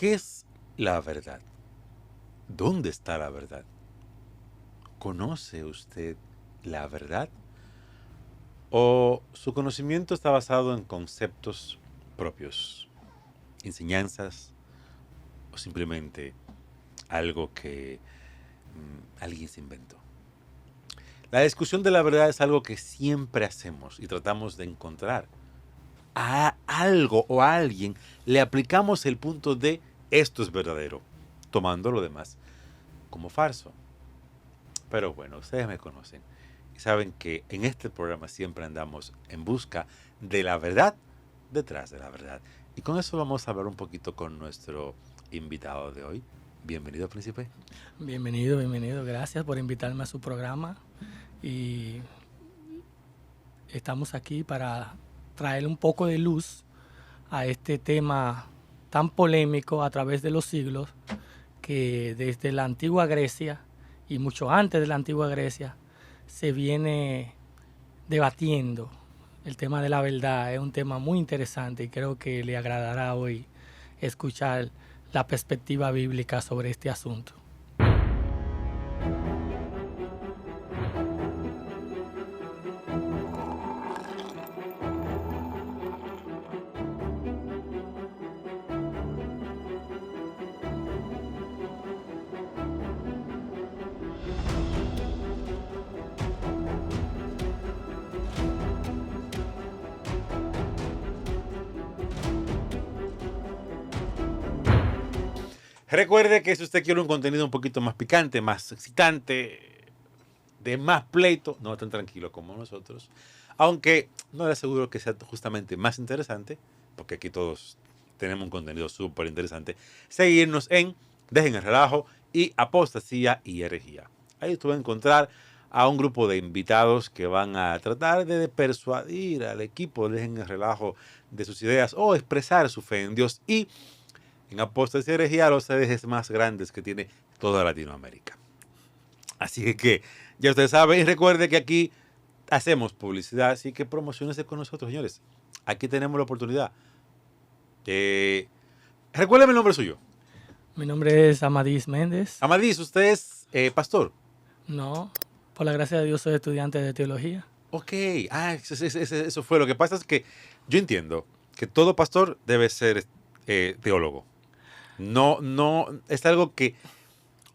¿Qué es la verdad? ¿Dónde está la verdad? ¿Conoce usted la verdad? ¿O su conocimiento está basado en conceptos propios, enseñanzas o simplemente algo que alguien se inventó? La discusión de la verdad es algo que siempre hacemos y tratamos de encontrar. A algo o a alguien le aplicamos el punto de esto es verdadero, tomando lo demás como falso. Pero bueno, ustedes me conocen y saben que en este programa siempre andamos en busca de la verdad detrás de la verdad. Y con eso vamos a hablar un poquito con nuestro invitado de hoy. Bienvenido, príncipe. Bienvenido, bienvenido. Gracias por invitarme a su programa. Y estamos aquí para traer un poco de luz a este tema tan polémico a través de los siglos que desde la antigua Grecia y mucho antes de la antigua Grecia se viene debatiendo. El tema de la verdad es un tema muy interesante y creo que le agradará hoy escuchar la perspectiva bíblica sobre este asunto. Recuerde que si usted quiere un contenido un poquito más picante, más excitante, de más pleito, no tan tranquilo como nosotros, aunque no le aseguro que sea justamente más interesante, porque aquí todos tenemos un contenido súper interesante, seguirnos en Dejen el Relajo y Apostasía y Herejía. Ahí usted va a encontrar a un grupo de invitados que van a tratar de persuadir al equipo Dejen el Relajo de sus ideas o expresar su fe en Dios y en Apostasía y Herejía los ejes más grandes que tiene toda Latinoamérica. Así que ya ustedes saben, y recuerde que aquí hacemos publicidad, así que promocionense con nosotros, señores. Aquí tenemos la oportunidad. Recuérdeme el nombre suyo. Mi nombre es Amadís Méndez. Amadís, usted es pastor. No, por la gracia de Dios soy estudiante de teología. Ok, eso fue. Lo que pasa es que yo entiendo que todo pastor debe ser teólogo. No, es algo que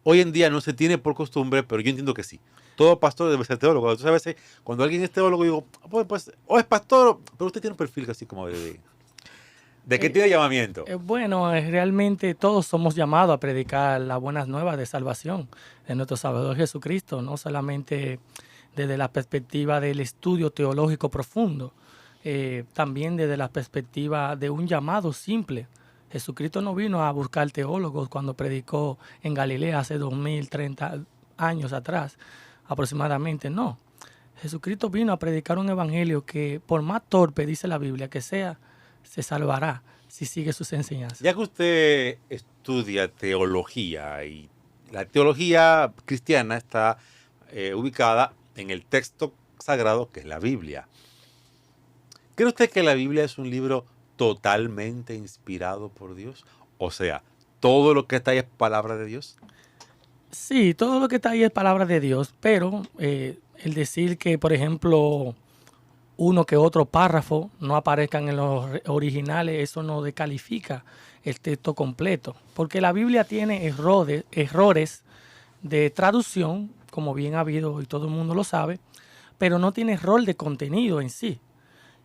hoy en día no se tiene por costumbre, pero yo entiendo que sí. Todo pastor debe ser teólogo. Entonces a veces cuando alguien es teólogo digo, pues o es pastor, pero usted tiene un perfil así como de que tiene llamamiento. Bueno, realmente todos somos llamados a predicar las buenas nuevas de salvación de nuestro Salvador Jesucristo, no solamente desde la perspectiva del estudio teológico profundo, también desde la perspectiva de un llamado simple. Jesucristo no vino a buscar teólogos cuando predicó en Galilea hace 2030 años atrás, aproximadamente, no. Jesucristo vino a predicar un evangelio que, por más torpe, dice la Biblia, que sea, se salvará si sigue sus enseñanzas. Ya que usted estudia teología y la teología cristiana está ubicada en el texto sagrado que es la Biblia. ¿Cree usted que la Biblia es un libro totalmente inspirado por Dios? O sea, todo lo que está ahí es palabra de Dios. Sí, todo lo que está ahí es palabra de Dios, pero el decir que, por ejemplo, uno que otro párrafo no aparezcan en los originales, eso no descalifica el texto completo, porque la Biblia tiene errores de traducción, como bien ha habido y todo el mundo lo sabe, pero no tiene error de contenido en sí.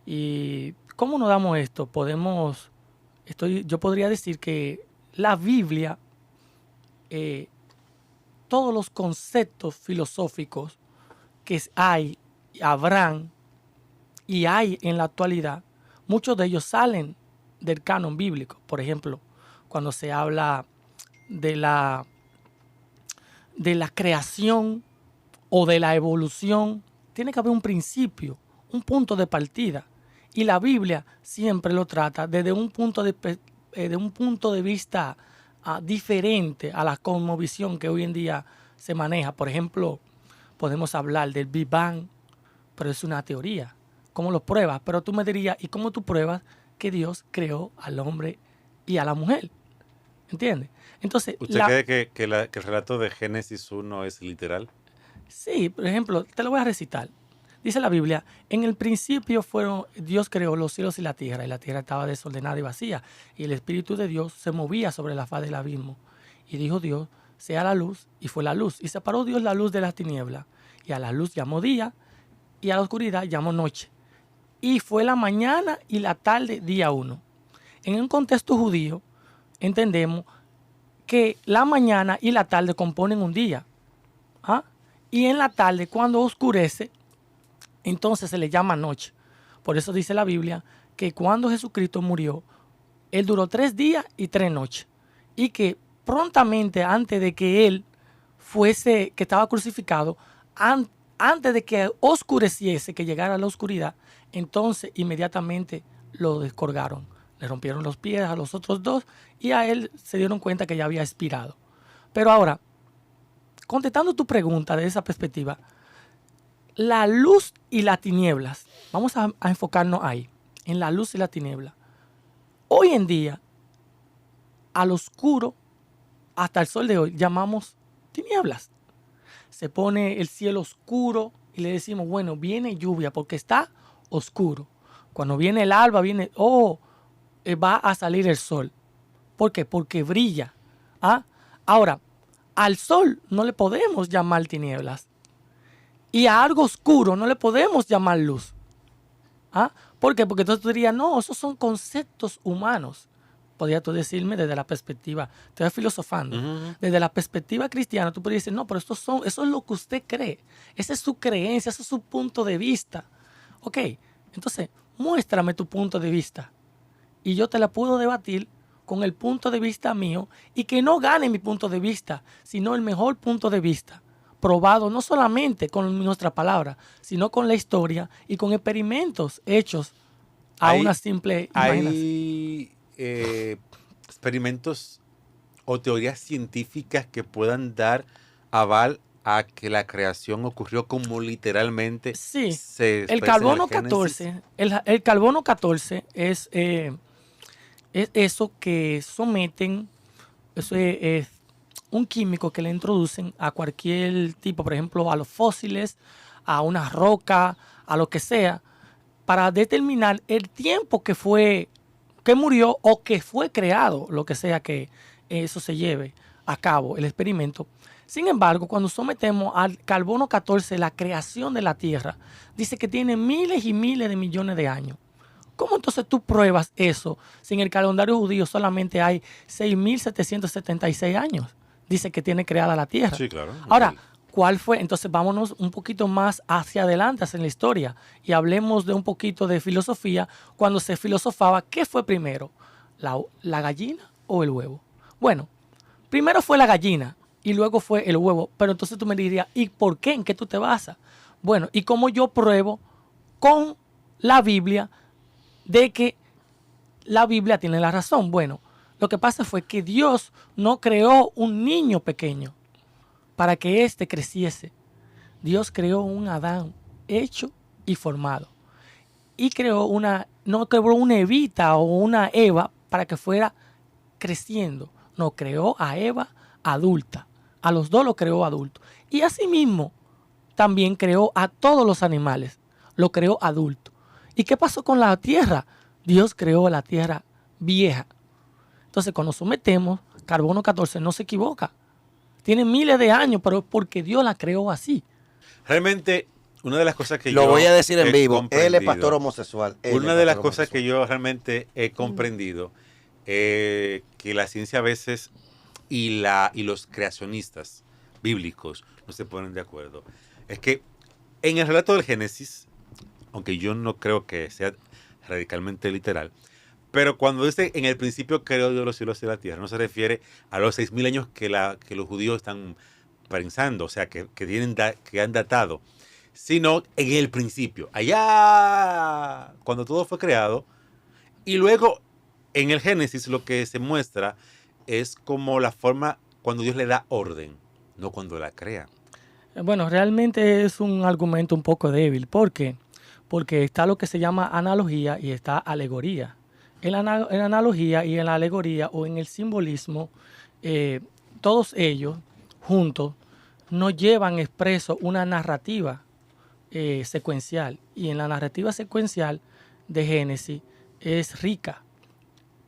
¿Y cómo nos damos esto? Yo podría decir que la Biblia, todos los conceptos filosóficos que hay, habrán y hay en la actualidad, muchos de ellos salen del canon bíblico. Por ejemplo, cuando se habla de la creación o de la evolución, tiene que haber un principio, un punto de partida. Y la Biblia siempre lo trata desde un punto de vista diferente a la cosmovisión que hoy en día se maneja. Por ejemplo, podemos hablar del Big Bang, pero es una teoría. ¿Cómo lo pruebas? Pero tú me dirías, ¿y cómo tú pruebas que Dios creó al hombre y a la mujer? ¿Entiendes? Entonces, ¿Usted cree que el relato de Génesis 1 es literal? sí, por ejemplo, te lo voy a recitar. Dice la Biblia, en el principio Dios creó los cielos y la tierra estaba desordenada y vacía, y el Espíritu de Dios se movía sobre la faz del abismo. Y dijo Dios, sea la luz, y fue la luz. Y separó Dios la luz de las tinieblas, y a la luz llamó día, y a la oscuridad llamó noche. Y fue la mañana y la tarde, día uno. En un contexto judío, entendemos que la mañana y la tarde componen un día. ¿Ah? Y en la tarde, cuando oscurece, entonces se le llama noche. Por eso dice la Biblia que cuando Jesucristo murió, Él duró 3 días y 3 noches. Y que prontamente antes de que Él que estaba crucificado, antes de que oscureciese, que llegara la oscuridad, entonces inmediatamente lo descolgaron. Le rompieron los pies a los otros dos y a Él se dieron cuenta que ya había expirado. Pero ahora, contestando tu pregunta de esa perspectiva, la luz y las tinieblas, vamos a enfocarnos ahí, en la luz y la tiniebla. Hoy en día, al oscuro, hasta el sol de hoy, llamamos tinieblas. Se pone el cielo oscuro y le decimos, bueno, viene lluvia porque está oscuro. Cuando viene el alba, va a salir el sol. ¿Por qué? Porque brilla. ¿Ah? Ahora, al sol no le podemos llamar tinieblas. Y a algo oscuro no le podemos llamar luz. ¿Ah? ¿Por qué? Porque entonces tú dirías, no, esos son conceptos humanos. Podrías tú decirme desde la perspectiva, te estoy filosofando, desde la perspectiva cristiana, tú podrías decir, no, pero eso es lo que usted cree. Esa es su creencia, ese es su punto de vista. Ok, entonces, muéstrame tu punto de vista. Y yo te la puedo debatir con el punto de vista mío y que no gane mi punto de vista, sino el mejor punto de vista, probado no solamente con nuestra palabra, sino con la historia y con experimentos hechos a una simple imaginación. Hay experimentos o teorías científicas que puedan dar aval a que la creación ocurrió como literalmente Sí, se el expresa en el carbono Génesis. 14, el carbono 14 es eso que someten, eso es un químico que le introducen a cualquier tipo, por ejemplo, a los fósiles, a una roca, a lo que sea, para determinar el tiempo que murió o que fue creado, lo que sea que eso se lleve a cabo, el experimento. Sin embargo, cuando sometemos al carbono 14, la creación de la Tierra, dice que tiene miles y miles de millones de años. ¿Cómo entonces tú pruebas eso si en el calendario judío solamente hay 6.776 años? Dice que tiene creada la Tierra. Sí, claro. Ahora, ¿cuál fue? Entonces vámonos un poquito más hacia adelante, hacia la historia, y hablemos de un poquito de filosofía. Cuando se filosofaba, ¿qué fue primero? ¿La gallina o el huevo? Bueno, primero fue la gallina y luego fue el huevo. Pero entonces tú me dirías, ¿y por qué? ¿En qué tú te basas? Bueno, ¿y cómo yo pruebo con la Biblia de que la Biblia tiene la razón? Bueno, lo que pasa fue que Dios no creó un niño pequeño para que éste creciese. Dios creó un Adán hecho y formado. Y no creó una Evita o una Eva para que fuera creciendo. No, creó a Eva adulta. A los dos lo creó adulto. Y asimismo, también creó a todos los animales. Lo creó adulto. ¿Y qué pasó con la tierra? Dios creó la tierra vieja. Entonces, cuando sometemos, carbono 14 no se equivoca. Tiene miles de años, pero porque Dios la creó así. Realmente, una de las cosas que Lo voy a decir en he vivo. Él es pastor comprendido, homosexual. una de las cosas que yo realmente he comprendido, que la ciencia a veces y los creacionistas bíblicos no se ponen de acuerdo, es que en el relato del Génesis, aunque yo no creo que sea radicalmente literal, pero cuando dice en el principio creó Dios los cielos y la tierra, no se refiere a los 6.000 años que los judíos están pensando, o sea, que han datado, sino en el principio, allá cuando todo fue creado. Y luego en el Génesis lo que se muestra es como la forma cuando Dios le da orden, no cuando la crea. Bueno, realmente es un argumento un poco débil. ¿Por qué? Porque está lo que se llama analogía y está alegoría. en la analogía y en la alegoría o en el simbolismo, eh, todos ellos juntos nos llevan expreso una narrativa secuencial. Y en la narrativa secuencial de Génesis es rica.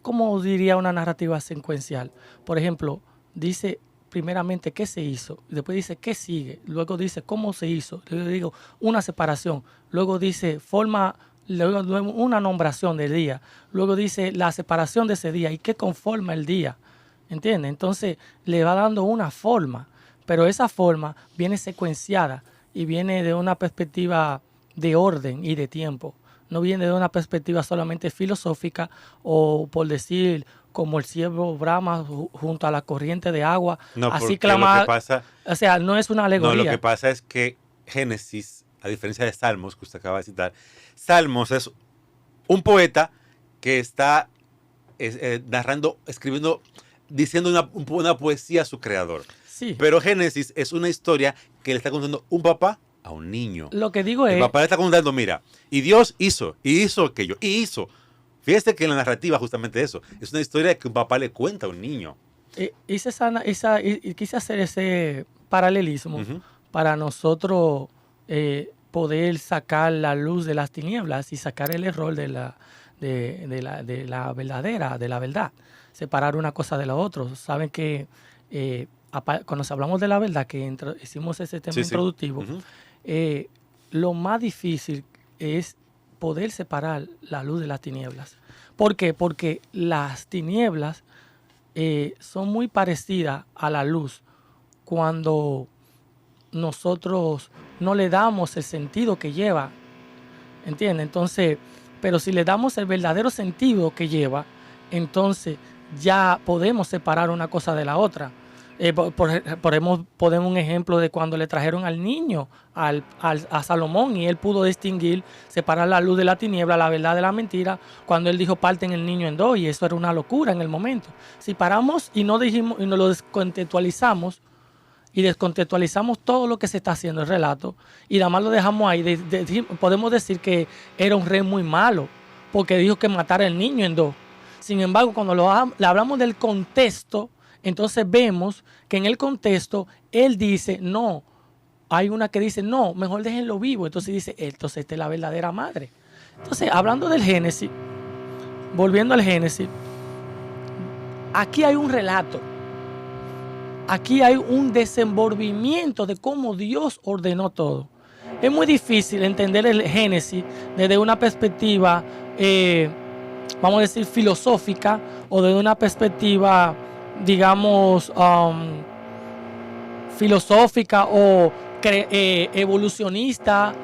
¿Cómo diría una narrativa secuencial? Por ejemplo, dice primeramente qué se hizo, después dice qué sigue, luego dice cómo se hizo, luego digo una separación, luego dice forma, luego una nombración del día, luego dice la separación de ese día y qué conforma el día, ¿entiendes? Entonces le va dando una forma, pero esa forma viene secuenciada y viene de una perspectiva de orden y de tiempo. No viene de una perspectiva solamente filosófica o por decir como el ciervo brama junto a la corriente de agua, No, así porque lo que clama, pasa, o sea, no es una no, lo que alegoría. pasa es que Génesis, a diferencia de Salmos, que usted acaba de citar, Salmos es un poeta que está narrando, escribiendo, diciendo una poesía a su creador. Sí, Pero Génesis es una historia que le está contando un papá a un niño. lo que digo El es, papá le está contando, mira, y Dios hizo, y hizo aquello, y hizo. Fíjese que en la narrativa justamente eso, es una historia que un papá le cuenta a un niño. y quise hacer ese paralelismo Ujú. para nosotros poder sacar la luz de las tinieblas y sacar el error de la verdadera, de la verdad. Separar una cosa de la otra. Saben que cuando hablamos de la verdad, que hicimos ese tema Sí, sí. introductivo, Ujú. lo más difícil es poder separar la luz de las tinieblas. ¿Por qué? Porque las tinieblas son muy parecidas a la luz cuando nosotros no le damos el sentido que lleva, ¿entiendes? Entonces, pero si le damos el verdadero sentido que lleva, entonces ya podemos separar una cosa de la otra. Podemos un ejemplo de cuando le trajeron al niño a Salomón y él pudo distinguir, separar la luz de la tiniebla, la verdad de la mentira, cuando él dijo parten el niño en dos, y eso era una locura en el momento. Si paramos y no dijimos y no lo descontextualizamos y descontextualizamos todo lo que se está haciendo el relato y nada más lo dejamos ahí, podemos decir que era un rey muy malo porque dijo que matara al niño en dos. Sin embargo, cuando le hablamos del contexto, entonces vemos que en el contexto él dice, no, hay una que dice, no, mejor déjenlo vivo. Entonces dice, entonces esta es la verdadera madre. Entonces, hablando del Génesis, volviendo al Génesis, aquí hay un relato. Aquí hay un desenvolvimiento de cómo Dios ordenó todo. Es muy difícil entender el Génesis desde una perspectiva, vamos a decir, filosófica o desde una perspectiva, digamos, filosófica o evolucionista,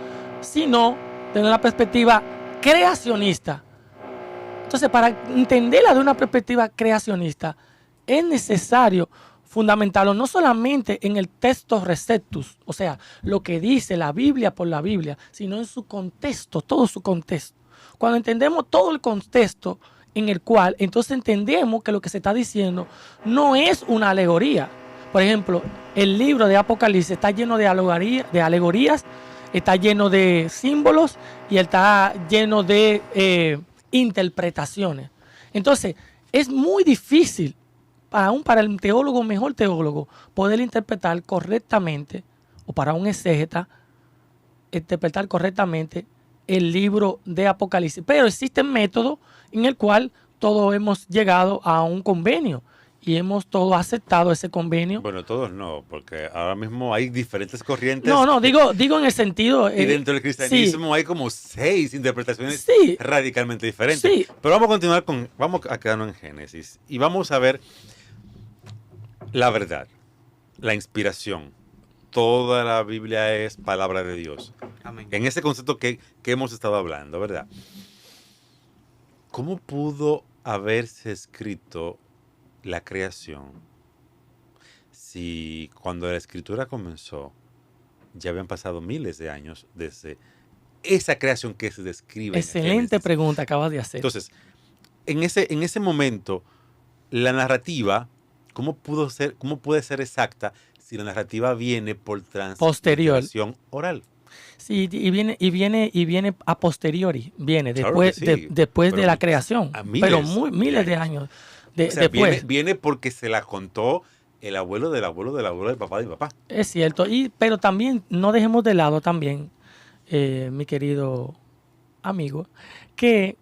sino desde una perspectiva creacionista. Entonces, para entenderla de una perspectiva creacionista, es necesario fundamentarlo no solamente en el texto receptus, o sea, lo que dice la Biblia por la Biblia, sino en su contexto, todo su contexto. Cuando entendemos todo el contexto en el cual, entonces entendemos que lo que se está diciendo no es una alegoría. Por ejemplo, el libro de Apocalipsis está lleno de alegorías, está lleno de símbolos y está lleno de interpretaciones. Entonces, es muy difícil aún para el teólogo, mejor teólogo, poder interpretar correctamente, o para un exégeta, interpretar correctamente el libro de Apocalipsis. Pero existen métodos en el cual todos hemos llegado a un convenio y hemos todos aceptado ese convenio. Bueno, todos no, porque ahora mismo hay diferentes corrientes. No, digo en el sentido... y dentro del cristianismo sí, hay como 6 interpretaciones sí, radicalmente diferentes. sí. Pero vamos a continuar vamos a quedarnos en Génesis y vamos a ver la verdad, la inspiración. Toda la Biblia es palabra de Dios. Amén. En ese concepto que hemos estado hablando, ¿verdad? ¿Cómo pudo haberse escrito la creación si cuando la escritura comenzó ya habían pasado miles de años desde esa creación que se describe? Excelente pregunta acabas de hacer. Entonces, en ese momento, la narrativa, ¿cómo puede ser exacta si la narrativa viene por Posterior. transmisión oral? Sí, y viene a posteriori, viene Claro después, que sí, después de pero la creación, a pero miles miles de de años. años O sea, después. viene porque se la contó el abuelo del abuelo del abuelo del papá de mi papá. Es cierto, pero también no dejemos de lado también, mi querido amigo, que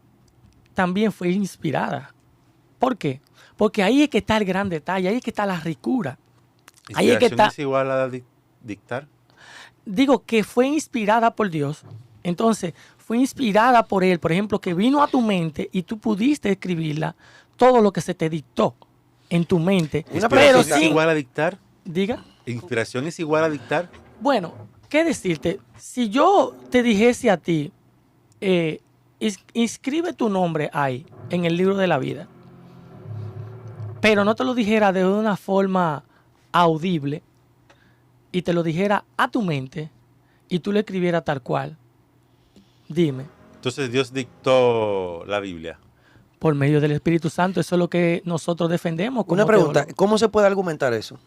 también fue inspirada. ¿Por qué? Porque ahí es que está el gran detalle, ahí es que está la ricura. Ahí es que ¿Inspiración está, es igual a dictar? digo que fue inspirada por Dios, entonces fue inspirada por Él, por ejemplo, que vino a tu mente y tú pudiste escribirla, todo lo que se te dictó en tu mente, Una pero ¿Inspiración es sin, igual a dictar? diga, ¿Inspiración es igual a dictar? bueno, ¿qué decirte? Si yo te dijese a ti, inscribe tu nombre ahí, en el libro de la vida, pero no te lo dijera de una forma audible y te lo dijera a tu mente y tú lo escribieras tal cual, dime, Entonces Dios dictó la Biblia. por medio del Espíritu Santo, eso es lo que nosotros defendemos como Una pregunta, teólogos. ¿cómo se puede argumentar eso?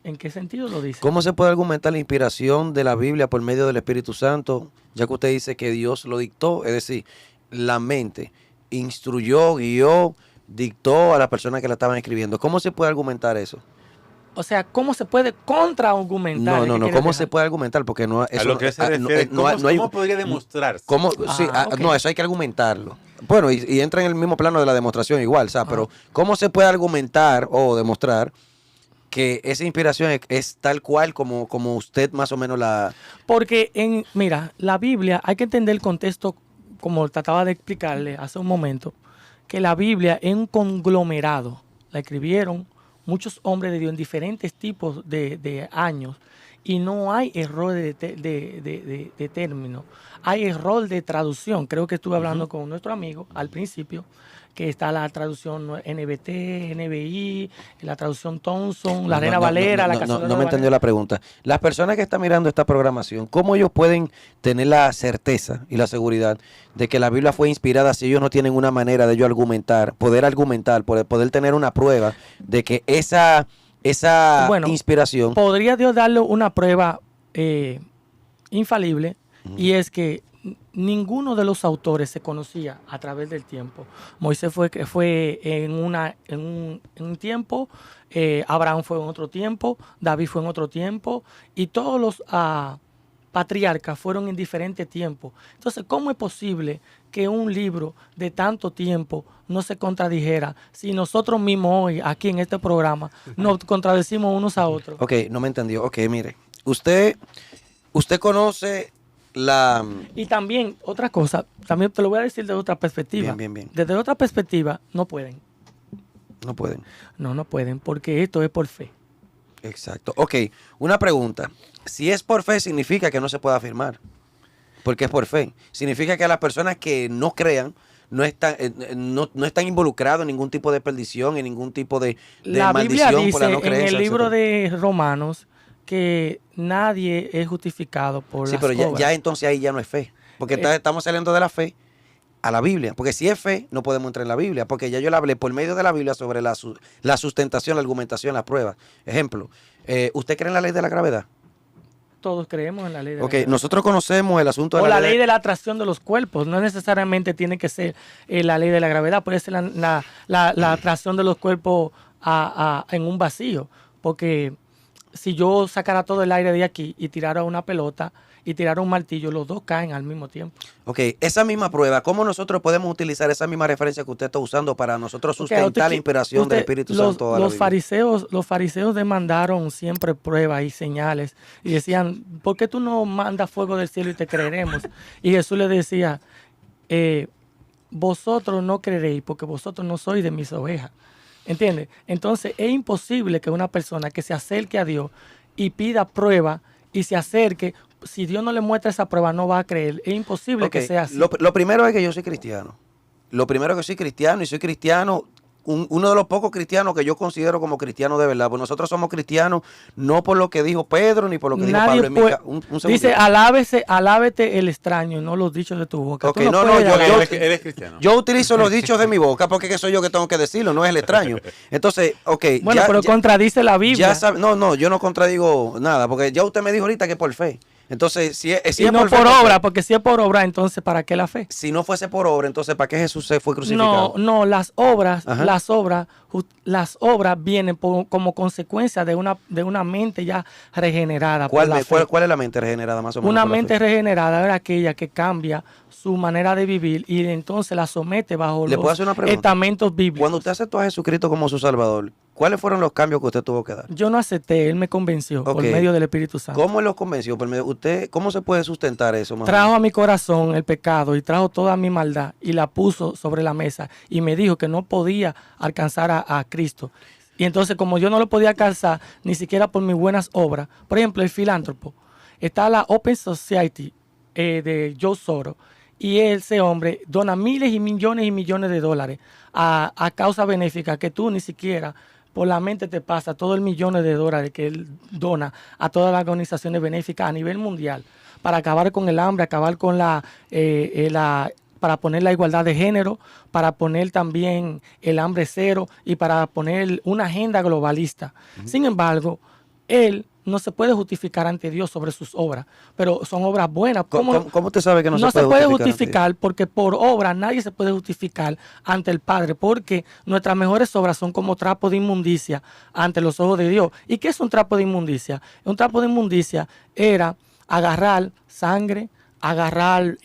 ¿En qué sentido lo dice? ¿Cómo se puede argumentar la inspiración de la Biblia por medio del Espíritu Santo, ya que usted dice que Dios lo dictó? Es decir, la mente instruyó, guió, dictó a las personas que la estaban escribiendo. ¿Cómo se puede argumentar eso? O sea, ¿cómo se puede contraargumentar? No, ¿Qué no, no. quieres ¿Cómo dejar? se puede argumentar? Porque no, A eso lo que se no, refiere, no hay- no hay- ¿cómo podría demostrarse? ¿Cómo? Sí, Ok. no, eso hay que argumentarlo. Bueno, y entra en el mismo plano de la demostración igual, ¿sabes? Pero ¿cómo se puede argumentar o demostrar que esa inspiración es tal cual como usted más o menos la... Porque, mira, la Biblia, hay que entender el contexto, como trataba de explicarle hace un momento, que la Biblia es un conglomerado. La escribieron muchos hombres de Dios en diferentes tipos de años y no hay error de término. Hay error de traducción. Creo que estuve hablando con nuestro amigo al principio, que está la traducción NBT, NBI, la traducción Thompson, la Reina Valera, la Canción de No me entendió Valera. la pregunta. Las personas que están mirando esta programación, ¿cómo ellos pueden tener la certeza y la seguridad de que la Biblia fue inspirada si ellos no tienen una manera de ellos argumentar, poder tener una prueba de que esa Bueno, inspiración... ¿Podría Dios darle una prueba infalible? Y es que ninguno de los autores se conocía a través del tiempo. Moisés fue en un tiempo, Abraham fue en otro tiempo, David fue en otro tiempo, y todos los patriarcas fueron en diferentes tiempos. Entonces, ¿cómo es posible que un libro de tanto tiempo no se contradijera si nosotros mismos hoy, aquí en este programa, nos contradecimos unos a otros? Ok, no me entendió. Ok, mire, usted conoce la... Y también, otra cosa, también te lo voy a decir de otra perspectiva. Bien. Desde otra perspectiva, no pueden. No pueden. No pueden, porque esto es por fe. Exacto. Ok, una pregunta. Si es por fe, significa que no se puede afirmar. Porque es por fe. Significa que las personas que no crean no están involucrados en ningún tipo de perdición, en ningún tipo de La Biblia maldición por la no dice en creencia. el libro etcétera. de Romanos que nadie es justificado por Sí, las pero ya obras. entonces ahí ya no es fe. Porque estamos saliendo de la fe a la Biblia. Porque si es fe, no podemos entrar en la Biblia. Porque ya yo le hablé por medio de la Biblia sobre la sustentación, la argumentación, las pruebas. Ejemplo, ¿usted cree en la ley de la gravedad? Todos creemos en la ley de la Ok, gravedad. nosotros conocemos el asunto de O la ley de la atracción de los cuerpos. No necesariamente tiene que ser la ley de la gravedad. Puede ser la atracción de los cuerpos en un vacío. Porque si yo sacara todo el aire de aquí y tirara una pelota y tirara un martillo, los dos caen al mismo tiempo. Ok, esa misma prueba, ¿cómo nosotros podemos utilizar esa misma referencia que usted está usando para nosotros Ok, sustentar la inspiración del Espíritu Santo a la Biblia? Los fariseos demandaron siempre pruebas y señales y decían, ¿por qué tú no mandas fuego del cielo y te creeremos? Y Jesús le decía, vosotros no creeréis porque vosotros no sois de mis ovejas. ¿Entiendes? Entonces es imposible que una persona que se acerque a Dios y pida prueba y se acerque, si Dios no le muestra esa prueba no va a creer. Es imposible que sea así. Lo primero es que yo soy cristiano. Lo primero es que soy cristiano y soy cristiano, uno de los pocos cristianos que yo considero como cristiano de verdad. Pues nosotros somos cristianos no por lo que dijo Pedro ni por lo que dijo Pablo. Un segundito. Dice, alábete el extraño, no los dichos de tu boca. Ok, Tú no, puedes alabar. Él es cristiano. Yo utilizo los dichos de mi boca porque que soy yo que tengo que decirlo, no es el extraño. Entonces, ok. Bueno, pero contradice la Biblia. No, yo no contradigo nada, porque ya usted me dijo ahorita que por fe. Entonces, si y no por obra, porque si es por obra, entonces ¿para qué la fe? Si no fuese por obra, entonces ¿para qué Jesús se fue crucificado? No, las obras, Ajá. las obras vienen como consecuencia de una mente ya regenerada. ¿Cuál por la fe. es la mente regenerada más o menos? Una por la mente fe? regenerada es aquella que cambia su manera de vivir y entonces la somete bajo ¿Le puedo hacer una los pregunta? estamentos bíblicos. Cuando usted aceptó a Jesucristo como su Salvador, ¿cuáles fueron los cambios que usted tuvo que dar? Yo no acepté, él me convenció por Ok. medio del Espíritu Santo. ¿Cómo él los convenció? ¿Cómo se puede sustentar eso? Más o Trajo a mi corazón el pecado y trajo toda mi maldad y la puso sobre la mesa y me dijo que no podía alcanzar a Cristo. Y entonces como yo no lo podía alcanzar ni siquiera por mis buenas obras, por ejemplo el filántropo, está la Open Society de Joe Soros y ese hombre dona miles y millones de dólares a causa benéfica que tú ni siquiera por la mente te pasa todo el millones de dólares que él dona a todas las organizaciones benéficas a nivel mundial para acabar con el hambre, acabar con para poner la igualdad de género, para poner también el hambre cero y para poner una agenda globalista. Sin embargo, él no se puede justificar ante Dios sobre sus obras, pero son obras buenas. ¿Cómo usted sabe que no se puede justificar ante Dios? porque por obra nadie se puede justificar ante el Padre, porque nuestras mejores obras son como trapo de inmundicia ante los ojos de Dios. ¿Y qué es un trapo de inmundicia? Un trapo de inmundicia era agarrar sangre, agarrar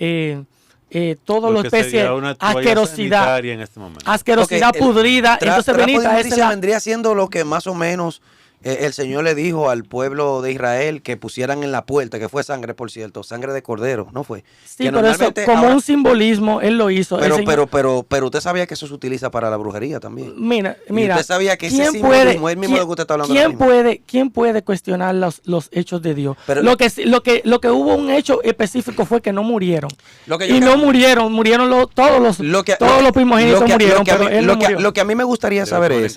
todo lo especie asquerosidad, en este momento. asquerosidad pudrida. Entonces, trapo de Benita, inmundicia vendría siendo lo que más o menos el Señor le dijo al pueblo de Israel que pusieran en la puerta, que fue sangre, por cierto, sangre de cordero, ¿no fue? Sí, que pero eso, como un simbolismo, él lo hizo. Pero usted sabía que eso se utiliza para la brujería también. Mira, Y usted sabía que ese ¿quién simbolismo es el mismo de lo que usted está hablando ahora mismo. ¿Quién puede cuestionar los hechos de Dios? Pero lo que hubo un hecho específico fue que no murieron. Murieron todos los primogénitos murieron, pero él no murió. Lo que a mí me gustaría saber es,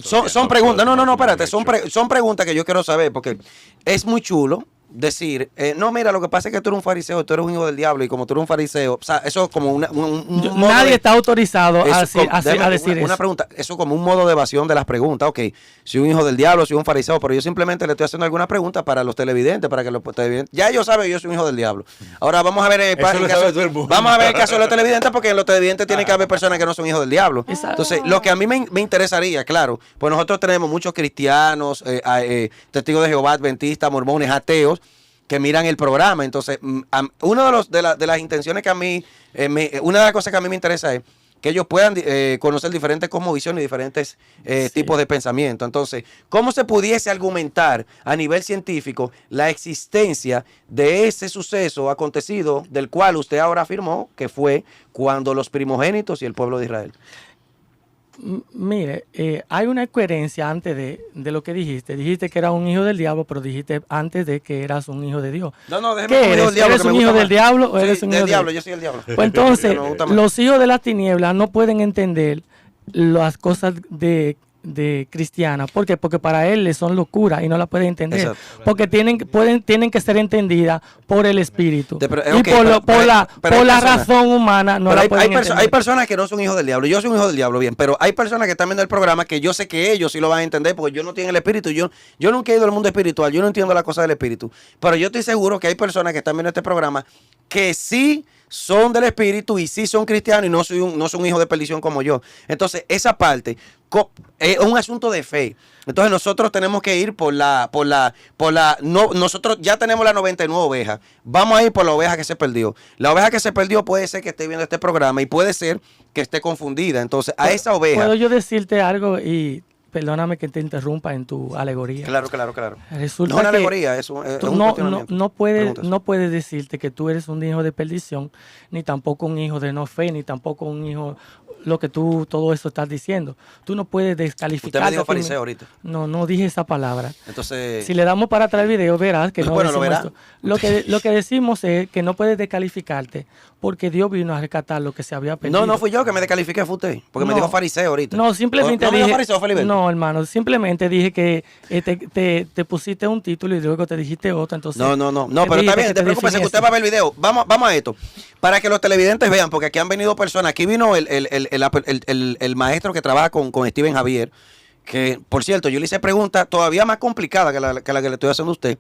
son preguntas, no, espérate, son preguntas que yo quiero saber, porque es muy chulo decir, no, mira, lo que pasa es que tú eres un fariseo, tú eres un hijo del diablo, y como tú eres un fariseo, o sea, eso es como nadie está autorizado a decir eso. Una pregunta, eso como un modo de evasión de las preguntas. Ok, soy un hijo del diablo, soy un fariseo, pero yo simplemente le estoy haciendo alguna pregunta para los televidentes, para que los televidentes, ya ellos saben que yo soy un hijo del diablo. Ahora vamos a ver el caso de los televidentes, porque en los televidentes tiene que haber personas que no son hijos del diablo. Exacto. Entonces, lo que a mí me interesaría, claro, pues nosotros tenemos muchos cristianos, testigos de Jehová, adventistas, mormones, ateos, que miran el programa. Entonces, una de las intenciones que a mí, una de las cosas que a mí me interesa es que ellos puedan conocer diferentes cosmovisiones y diferentes tipos de pensamiento. Entonces, ¿cómo se pudiese argumentar a nivel científico la existencia de ese suceso acontecido del cual usted ahora afirmó que fue cuando los primogénitos y el pueblo de Israel? Mire, hay una coherencia antes de lo que dijiste. Dijiste que eras un hijo del diablo, pero dijiste antes de que eras un hijo de Dios. No, déjeme ¿Qué eres? ¿Eres un hijo del diablo o eres un hijo del diablo? Yo soy el diablo. Pues entonces, los hijos de las tinieblas no pueden entender las cosas de cristianas. ¿Por qué? Porque para él son locuras y no las pueden entender. Exacto. Porque tienen que ser entendidas por el Espíritu. Pero, y por la razón humana no la pueden entender. Hay personas que no son hijos del diablo. Yo soy un hijo del diablo, bien, pero hay personas que están viendo el programa que yo sé que ellos sí lo van a entender porque yo no tengo el Espíritu. Yo nunca he ido al mundo espiritual, yo no entiendo las cosas del Espíritu. Pero yo estoy seguro que hay personas que están viendo este programa que sí son del Espíritu y sí son cristianos y no son hijos de perdición como yo. Entonces, esa parte es un asunto de fe. Entonces, nosotros tenemos que ir nosotros ya tenemos las 99 ovejas. Vamos a ir por la oveja que se perdió. La oveja que se perdió puede ser que esté viendo este programa y puede ser que esté confundida. Entonces, a esa oveja. ¿Puedo yo decirte algo y perdóname que te interrumpa en tu alegoría? Claro. Resulta no es una que alegoría, es un cuestionamiento. no puedes decirte que tú eres un hijo de perdición, ni tampoco un hijo de no fe, ni tampoco un hijo, todo eso estás diciendo. Tú no puedes descalificar. Usted me dijo fariseo ahorita. No dije esa palabra. Entonces, si le damos para atrás el video, verás que no bueno, decimos lo verá. esto. Lo que decimos es que no puedes descalificarte porque Dios vino a rescatar lo que se había perdido. No fui yo que me descalifiqué, fue usted, porque me dijo fariseo ahorita. No, simplemente ¿No me dije... dijo fariseo, Felipe? No, hermano, simplemente dije que te pusiste un título y luego te dijiste otro, entonces... No, pero está bien, te preocupes, que usted va a ver el video. Vamos a esto, para que los televidentes vean, porque aquí han venido personas, aquí vino el maestro que trabaja con Steven Javier, que, por cierto, yo le hice preguntas todavía más complicadas que la que le estoy haciendo a usted.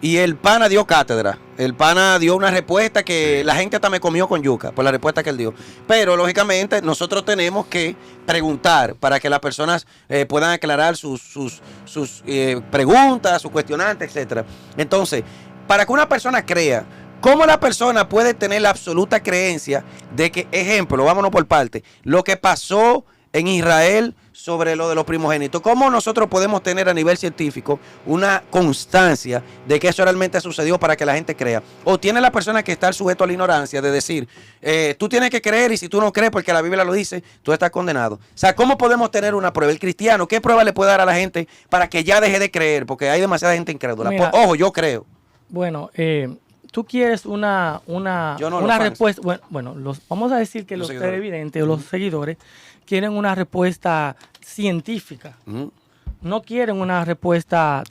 Y el pana dio cátedra. El pana dio una respuesta que la gente hasta me comió con yuca por la respuesta que él dio. Pero, lógicamente, nosotros tenemos que preguntar para que las personas puedan aclarar sus preguntas, sus cuestionantes, etcétera. Entonces, para que una persona crea, ¿cómo la persona puede tener la absoluta creencia de que, ejemplo, vámonos por parte, lo que pasó en Israel sobre lo de los primogénitos? ¿Cómo nosotros podemos tener a nivel científico una constancia de que eso realmente sucedió para que la gente crea? ¿O tiene la persona que está sujeto a la ignorancia de decir, tú tienes que creer y si tú no crees porque la Biblia lo dice, tú estás condenado? O sea, ¿cómo podemos tener una prueba? El cristiano, ¿qué prueba le puede dar a la gente para que ya deje de creer? Porque hay demasiada gente incrédula. Mira, Ojo, yo creo. Bueno, tú quieres una respuesta. Bueno, vamos a decir que los televidentes o los seguidores quieren una respuesta científica. No quieren una respuesta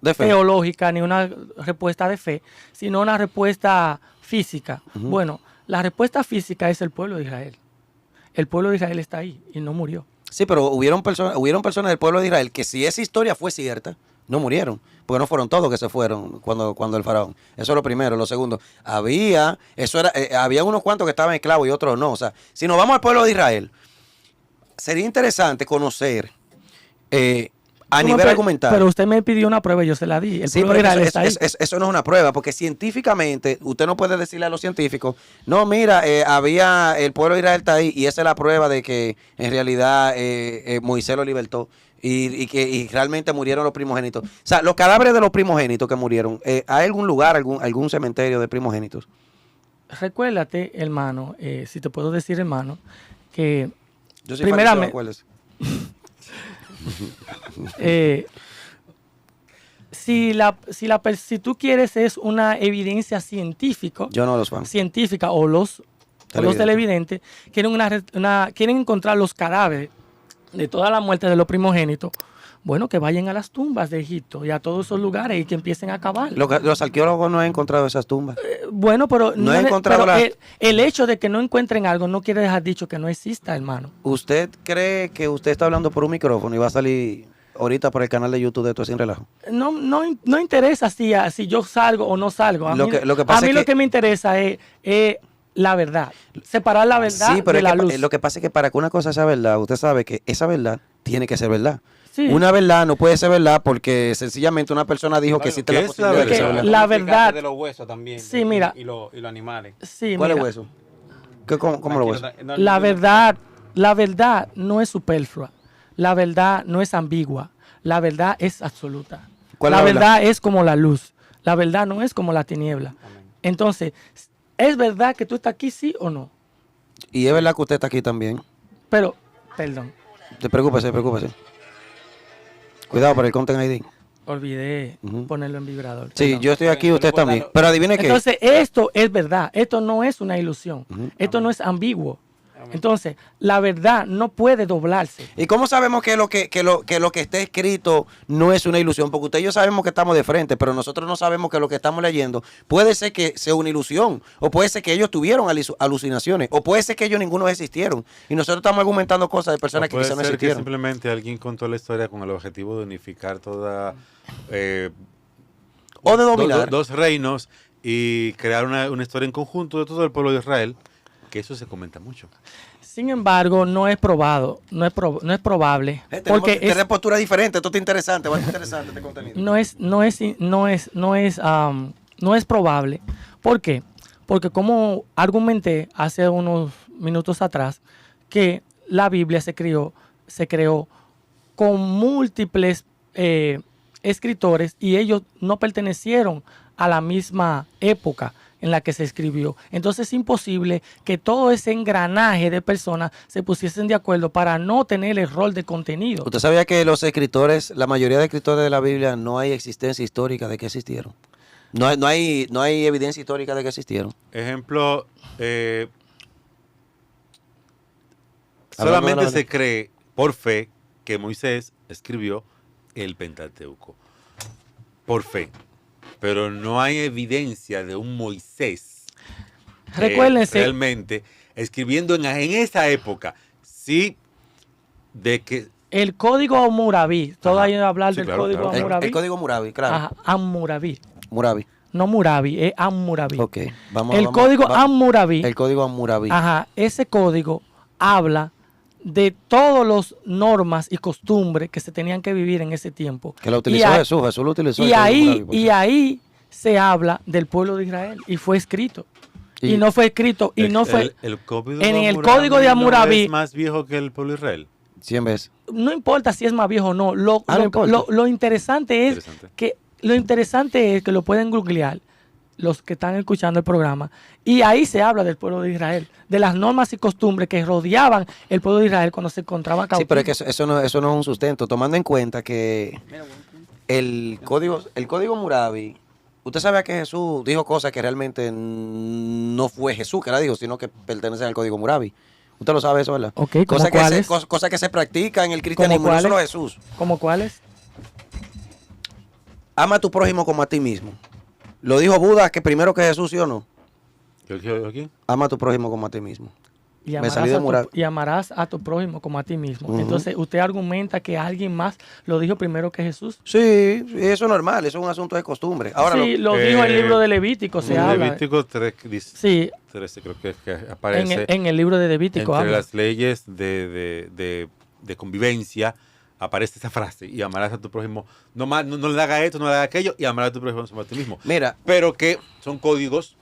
De fe. teológica ni una respuesta de fe, sino una respuesta física. Bueno, la respuesta física es el pueblo de Israel. El pueblo de Israel está ahí y no murió. Sí, pero hubieron personas del pueblo de Israel que si esa historia fue cierta, no murieron, porque no fueron todos que se fueron cuando el faraón. Eso es lo primero. Lo segundo, había unos cuantos que estaban esclavos y otros no. O sea, si nos vamos al pueblo de Israel, sería interesante conocer a nivel argumental. Pero usted me pidió una prueba y yo se la di. El Sí, pueblo de pero Israel está ahí. eso no es una prueba, porque científicamente usted no puede decirle a los científicos, no, mira, el pueblo de Israel está ahí y esa es la prueba de que en realidad Moisés lo libertó y realmente murieron los primogénitos. O sea, los cadáveres de los primogénitos que murieron, ¿hay algún lugar, algún cementerio de primogénitos? Recuérdate, hermano, si te puedo decir, hermano, que Yo soy primeramente, fariseo, si tú quieres es una evidencia científica, yo no los fan. científica o los televidentes quieren encontrar los cadáveres de toda la muerte de los primogénitos, bueno, que vayan a las tumbas de Egipto y a todos esos lugares y que empiecen a cavar. Los arqueólogos no han encontrado esas tumbas. Bueno, pero, No he encontrado el hecho de que no encuentren algo no quiere dejar dicho que no exista, hermano. ¿Usted cree que usted está hablando por un micrófono y va a salir ahorita por el canal de YouTube de Esto Sin Relajo? No interesa si yo salgo o no salgo. A mí Lo que me interesa es la verdad. Separar la verdad sí, pero de la luz. lo que pasa es que para que una cosa sea verdad, usted sabe que esa verdad tiene que ser verdad. Sí. Una verdad no puede ser verdad porque sencillamente una persona dijo que existe la posibilidad de que sea verdad. La verdad de los huesos también. Sí, mira. Y los animales. Sí, ¿Cuál mira, es hueso? ¿Cómo lo hueso? la verdad no es superflua. La verdad no es ambigua. La verdad es absoluta. ¿Cuál La es la verdad es como la luz. La verdad no es como la tiniebla. Amén. Entonces, ¿es verdad que tú estás aquí, sí o no? Y es verdad que usted está aquí también. Pero, perdón, Preocúpese. Cuidado por el Content ID. olvidé ponerlo en vibrador. Sí, Perdón. yo estoy aquí, usted también. Pero adivine qué. Entonces, esto es verdad. Esto no es una ilusión. Esto no es ambiguo. Amén. Entonces, la verdad no puede doblarse. ¿Y cómo sabemos que lo que está escrito no es una ilusión? Porque usted y yo sabemos que estamos de frente, pero nosotros no sabemos que lo que estamos leyendo puede ser que sea una ilusión, o puede ser que ellos tuvieron alucinaciones, o puede ser que ellos ninguno existieron. Y nosotros estamos argumentando cosas de personas que quizás no Puede ser que existieron. simplemente alguien contó la historia con el objetivo de unificar toda... O de dominar. dos reinos y crear una historia en conjunto de todo el pueblo de Israel, que eso se comenta mucho. Sin embargo, no es probado, no es probable, porque Tenemos postura diferente. Esto está interesante, va a ser interesante este contenido. no es probable. ¿Por qué? Porque como argumenté hace unos minutos atrás, que la Biblia se creó con múltiples escritores y ellos no pertenecieron a la misma época en la que se escribió. Entonces es imposible que todo ese engranaje de personas se pusiesen de acuerdo para no tener error de contenido. ¿Usted sabía que los escritores, la mayoría de escritores de la Biblia, no hay existencia histórica de que existieron? No hay evidencia histórica de que existieron. Ejemplo, solamente se cree por fe que Moisés escribió el Pentateuco. Por fe. Pero no hay evidencia de un Moisés Recuérdense, realmente escribiendo en esa época. Sí, de que... el código Hammurabi, todo hay que hablar Sí, del claro, código claro. Hammurabi. El código Hammurabi, claro. Ajá, Hammurabi. Murabi. No Murabi, es Hammurabi. Ok, El código Hammurabi. El código Hammurabi. Ajá, ese código habla de todas las normas y costumbres que se tenían que vivir en ese tiempo. Que lo utilizó Jesús, Jesús lo utilizó. Y ahí se habla del pueblo de Israel y fue escrito. Y no fue escrito, y no fue... El código en el código de Hammurabi... ¿No es más viejo que el pueblo de Israel? 100 veces. No importa si es más viejo o no. Lo interesante es que lo pueden googlear los que están escuchando el programa, y ahí se habla del pueblo de Israel, de las normas y costumbres que rodeaban el pueblo de Israel cuando se encontraba cautivo. Sí, pero es que eso no es un sustento, tomando en cuenta que el código Hammurabi, usted sabe que Jesús dijo cosas que realmente no fue Jesús que la dijo, sino que pertenecen al código Hammurabi. Usted lo sabe eso, ¿verdad? Okay, cosas que se practica en el cristianismo, no solo Jesús. ¿Cómo cuáles? Ama a tu prójimo como a ti mismo. ¿Lo dijo Buda que primero que Jesús, sí o no? ¿Quién? Ama a tu prójimo como a ti mismo. Y amarás a tu prójimo como a ti mismo. Entonces, usted argumenta que alguien más lo dijo primero que Jesús. Sí, eso es normal, eso es un asunto de costumbre. Ahora sí, lo dijo el libro de Levítico, se habla. Levítico 3, dice, sí, 13 creo que aparece. En el libro de Levítico entre habla. las leyes de convivencia aparece esa frase, y amarás a tu prójimo, no le haga esto, no le haga aquello, y amarás a tu prójimo como a ti mismo. Mira, pero que son códigos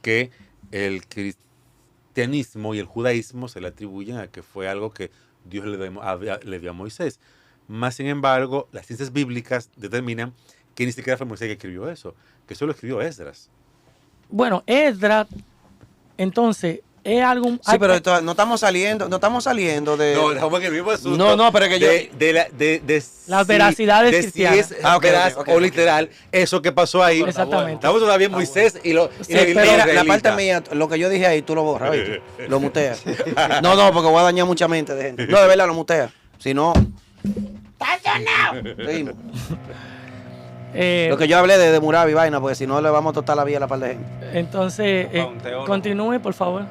que el cristianismo y el judaísmo se le atribuyen a que fue algo que Dios le dio a Moisés. Más sin embargo, las ciencias bíblicas determinan que ni siquiera fue Moisés que escribió eso, que eso lo escribió Esdras. Bueno, Esdras, entonces, es algo... Sí, pero no estamos saliendo de... No, dejamos que el mismo asunto. No, pero que yo... De las veracidades cristianas. Si es veraz o literal, eso que pasó ahí. Exactamente. Estamos todavía en Moisés y lo... Sí, pero la parte mía, lo que yo dije ahí, tú lo borras, ¿viste? Lo muteas. No, porque voy a dañar mucha mente de gente. No, de verdad, lo muteas. Si no... Seguimos. Lo que yo hablé de Murabi vaina, porque si no le vamos a tocar la vida a la par de gente. Entonces, continúe, por favor.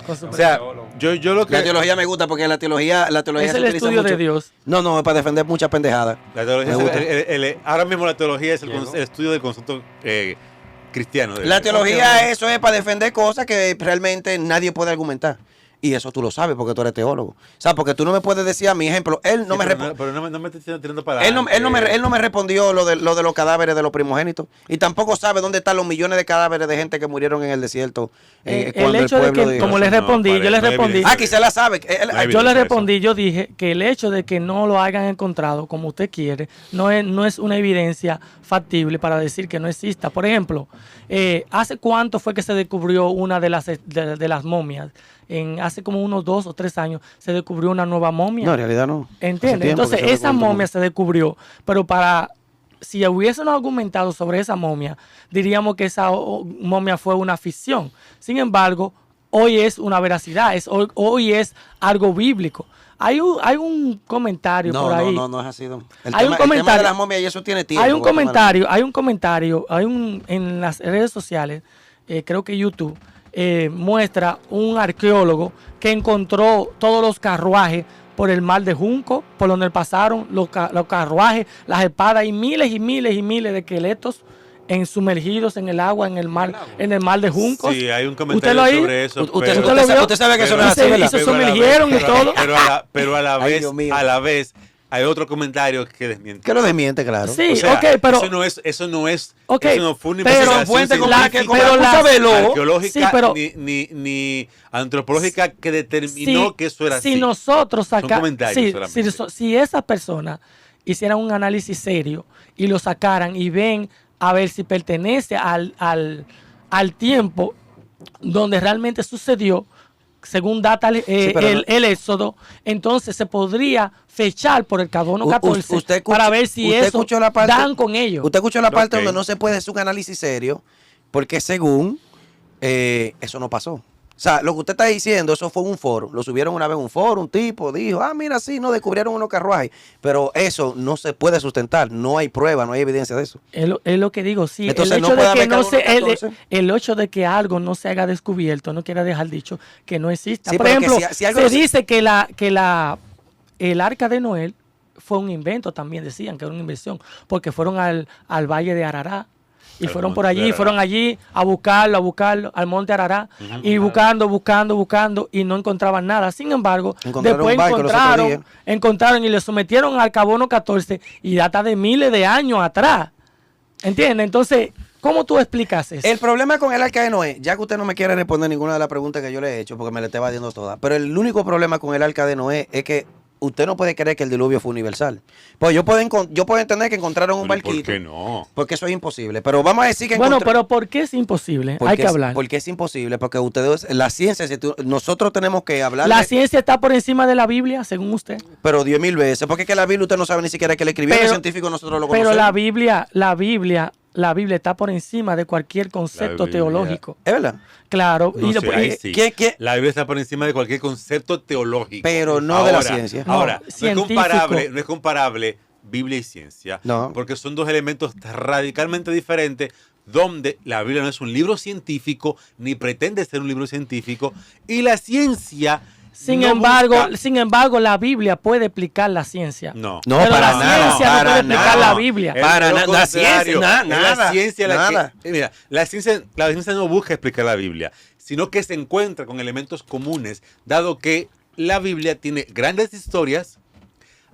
Con su o sea, yo lo que... La teología me gusta porque la teología es el estudio mucho. de Dios. No, es para defender muchas pendejadas. La teología ahora mismo la teología es el estudio del concepto cristiano. La teología, eso es para defender cosas que realmente nadie puede argumentar. Y eso tú lo sabes porque tú eres teólogo. O sea, porque tú no me puedes decir a mi ejemplo. Él no me respondió. Pero no me estoy tirando para él no me respondió lo de los cadáveres de los primogénitos. Y tampoco sabe dónde están los millones de cadáveres de gente que murieron en el desierto. El hecho de que, como les respondí, yo les respondí. Quizá la sabe. Yo le respondí, yo dije que el hecho de que no lo hayan encontrado como usted quiere, no es una evidencia factible para decir que no exista. Por ejemplo, ¿hace cuánto fue que se descubrió una de las momias? Hace como unos 2 o 3 años se descubrió una nueva momia. No, en realidad no. ¿Entiendes? Entonces esa momia se descubrió, pero si hubiésemos argumentado sobre esa momia, diríamos que esa momia fue una ficción. Sin embargo, hoy es una veracidad, hoy es algo bíblico. Hay un comentario por ahí. No es así. El tema de las momias y eso tiene tiempo. Hay un comentario en las redes sociales, creo que YouTube, muestra un arqueólogo que encontró todos los carruajes por el mar de Junco, por donde pasaron los carruajes, las espadas y miles de esqueletos sumergidos en el agua, en el mar de Junco. Sí, hay un comentario sobre eso. Usted sabe que eso no es así, ¿verdad? Y se sumergieron y todo. Pero a la vez hay otro comentario que desmiente. Que lo desmiente, claro. Sí, o sea, pero eso no fue una investigación arqueológica ni antropológica que determinó que eso era así. Si nosotros si esas personas hicieran un análisis serio y lo sacaran y ven a ver si pertenece al tiempo donde realmente sucedió, según data el Éxodo, entonces se podría fechar por el carbono 14 para ver si eso dan con ellos. Usted escuchó la parte donde no se puede hacer un análisis serio, porque según eso no pasó. O sea, lo que usted está diciendo, eso fue un foro. Lo subieron una vez en un foro, un tipo dijo, mira, sí, no, descubrieron unos carruajes. Pero eso no se puede sustentar. No hay prueba, no hay evidencia de eso. Es lo que digo, sí. Entonces, el hecho de que algo no se haya descubierto no quiere dejar dicho que no exista. Sí, por ejemplo, se dice que el arca de Noé fue un invento también, decían que era una invención, porque fueron al valle de Arará Y Al fueron monte por allí, de fueron Ararat. allí a buscarlo, al monte Ararat, y buscando, y no encontraban nada. Sin embargo, Encontraron después un barco los otros días. encontraron y le sometieron al Carbono 14 y data de miles de años atrás. ¿Entiendes? Entonces, ¿cómo tú explicas eso? El problema con el arca de Noé, ya que usted no me quiere responder ninguna de las preguntas que yo le he hecho, porque me la está evadiendo todas, pero el único problema con el arca de Noé es que usted no puede creer que el diluvio fue universal. Pues yo puedo entender que encontraron un Bueno, ¿y por barquito. qué no? Porque eso es imposible. Pero vamos a decir que Bueno, pero ¿por qué es imposible? Hay que hablar. Porque es imposible, porque ustedes, la ciencia, nosotros tenemos que hablar. La ciencia está por encima de la Biblia, según usted. Pero 10.000 veces. Porque es que la Biblia usted no sabe ni siquiera que le escribió el científico, nosotros lo conocemos. Pero la Biblia está por encima de cualquier concepto Biblia. teológico. ¿Es verdad? Claro. No sé, ahí sí. ¿Quién? La Biblia está por encima de cualquier concepto teológico. Pero no de la Ahora- ciencia. Ahora, No, no es científico. comparable Biblia y ciencia. No. Porque son dos elementos radicalmente diferentes, donde la Biblia no es un libro científico, ni pretende ser un libro científico, y la ciencia Sin no embargo, la Biblia puede explicar la ciencia. No. No, Pero para la nada, ciencia no para puede explicar nada. la Biblia. Para Es lo nada, la ciencia, contrario. nada, Es nada, la ciencia nada. mira, la ciencia no busca explicar la Biblia, sino que se encuentra con elementos comunes, dado que la Biblia tiene grandes historias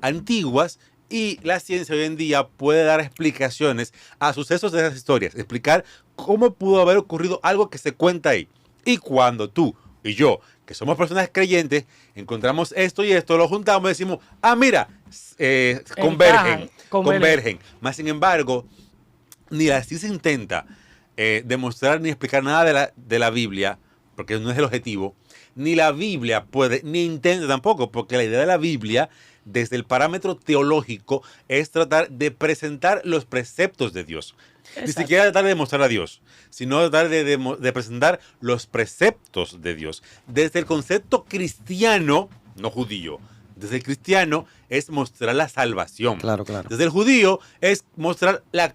antiguas y la ciencia hoy en día puede dar explicaciones a sucesos de esas historias, explicar cómo pudo haber ocurrido algo que se cuenta ahí. Y cuando tú y yo, que somos personas creyentes, encontramos esto y esto, lo juntamos y decimos, mira, convergen. Más sin embargo, ni la ciencia intenta demostrar ni explicar nada de la Biblia, porque no es el objetivo, ni la Biblia puede, ni intenta tampoco, porque la idea de la Biblia, desde el parámetro teológico, es tratar de presentar los preceptos de Dios. Ni Exacto. siquiera tratar de demostrar a Dios, sino tratar de presentar los preceptos de Dios. Desde el concepto cristiano, no judío, desde el cristiano es mostrar la salvación. Claro, claro. Desde el judío es mostrar la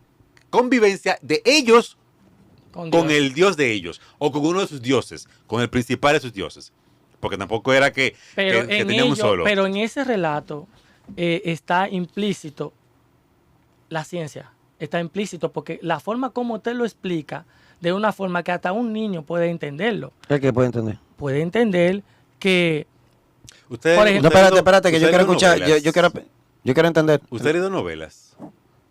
convivencia de ellos Con con Dios. el Dios de ellos, o con uno de sus dioses, con el principal de sus dioses. Porque tampoco era que tenía un solo. Pero en ese relato está implícito la ciencia. Está implícito porque la forma como usted lo explica, de una forma que hasta un niño puede entenderlo. ¿Qué que puede entender? Puede entender que Usted, Por ejemplo- No, espérate, que yo quiero escuchar. Yo quiero entender. ¿Usted ha leído novelas?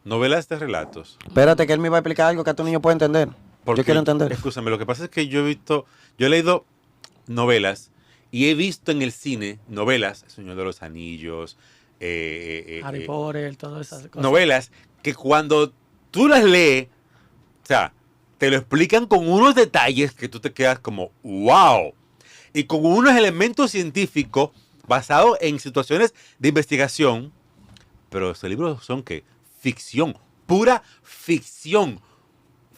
Novelas de relatos. Espérate, que él me va a explicar algo que a tu niño puede entender. Porque, Yo quiero entender. Escúchame, lo que pasa es que yo he leído novelas y he visto en el cine novelas, El Señor de los Anillos, Harry Potter, todas esas cosas. novelas que cuando tú las lees, o sea, te lo explican con unos detalles que tú te quedas como, wow. Y con unos elementos científicos basados en situaciones de investigación. Pero estos libros son, ¿qué? Ficción, pura ficción.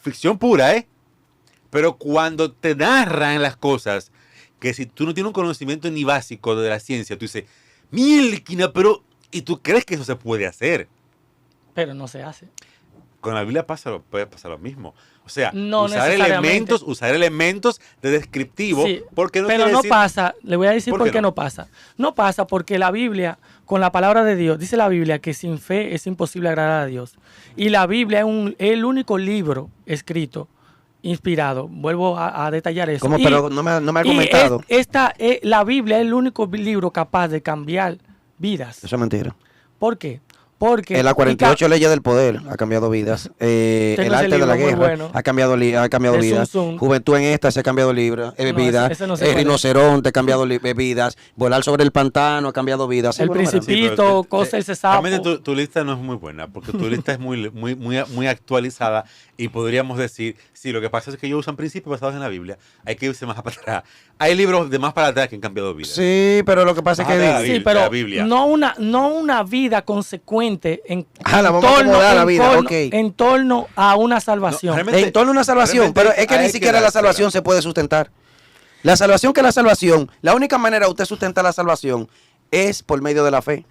Ficción pura, ¿eh? Pero cuando te narran las cosas, que si tú no tienes un conocimiento ni básico de la ciencia, tú dices, mielquina, pero... ¿Y tú crees que eso se puede hacer? Pero no se hace. Con la Biblia puede pasar lo mismo. O sea, No usar necesariamente. elementos de descriptivo, Sí, porque no pero quiere no decir- pasa, le voy a decir ¿Por por qué qué no? no pasa. No pasa porque la Biblia, con la palabra de Dios, dice la Biblia que sin fe es imposible agradar a Dios. Y la Biblia es el único libro escrito, inspirado. Vuelvo a detallar eso. ¿Cómo? Y- Pero no me ha y argumentado. la Biblia es el único libro capaz de cambiar vidas. Eso es mentira. ¿Por qué? Porque Las 48 leyes del poder ha cambiado vidas. El ese arte de libro la muy guerra bueno. ha cambiado De vidas. Sun Tzu. Juventud en esta se ha cambiado vidas. ese no sé El cuál es. rinoceronte ha cambiado vidas. Volar sobre el pantano ha cambiado vidas. El bueno, mira. Principito, cosa el sapo. Realmente tu lista no es muy buena, porque tu lista es muy actualizada y podríamos decir, sí, lo que pasa es que ellos usan principios basados en la Biblia, hay que irse más para atrás. Hay libros de más para atrás que han cambiado vidas. Sí, pero lo que pasa es Ajá, que... la Sí, Biblia, pero la Biblia. no una vida consecuente en Vamos a acomodar la vida, ok. en torno a una salvación. No, realmente- En torno a una salvación, realmente pero es que hay ni que siquiera la dársela. salvación se puede sustentar. La salvación que la salvación, la única manera de usted sustentar la salvación es por medio de la fe.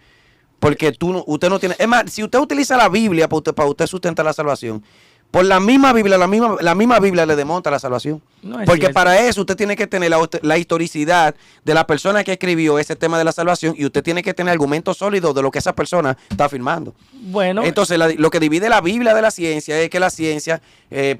Porque usted no tiene... Es más, si usted utiliza la Biblia para usted sustentar la salvación, Por la misma Biblia, la misma Biblia le demonta la salvación. No es Porque cierto. para eso usted tiene que tener la historicidad de la persona que escribió ese tema de la salvación y usted tiene que tener argumentos sólidos de lo que esa persona está afirmando. Bueno, Entonces, lo que divide la Biblia de la ciencia es que la ciencia,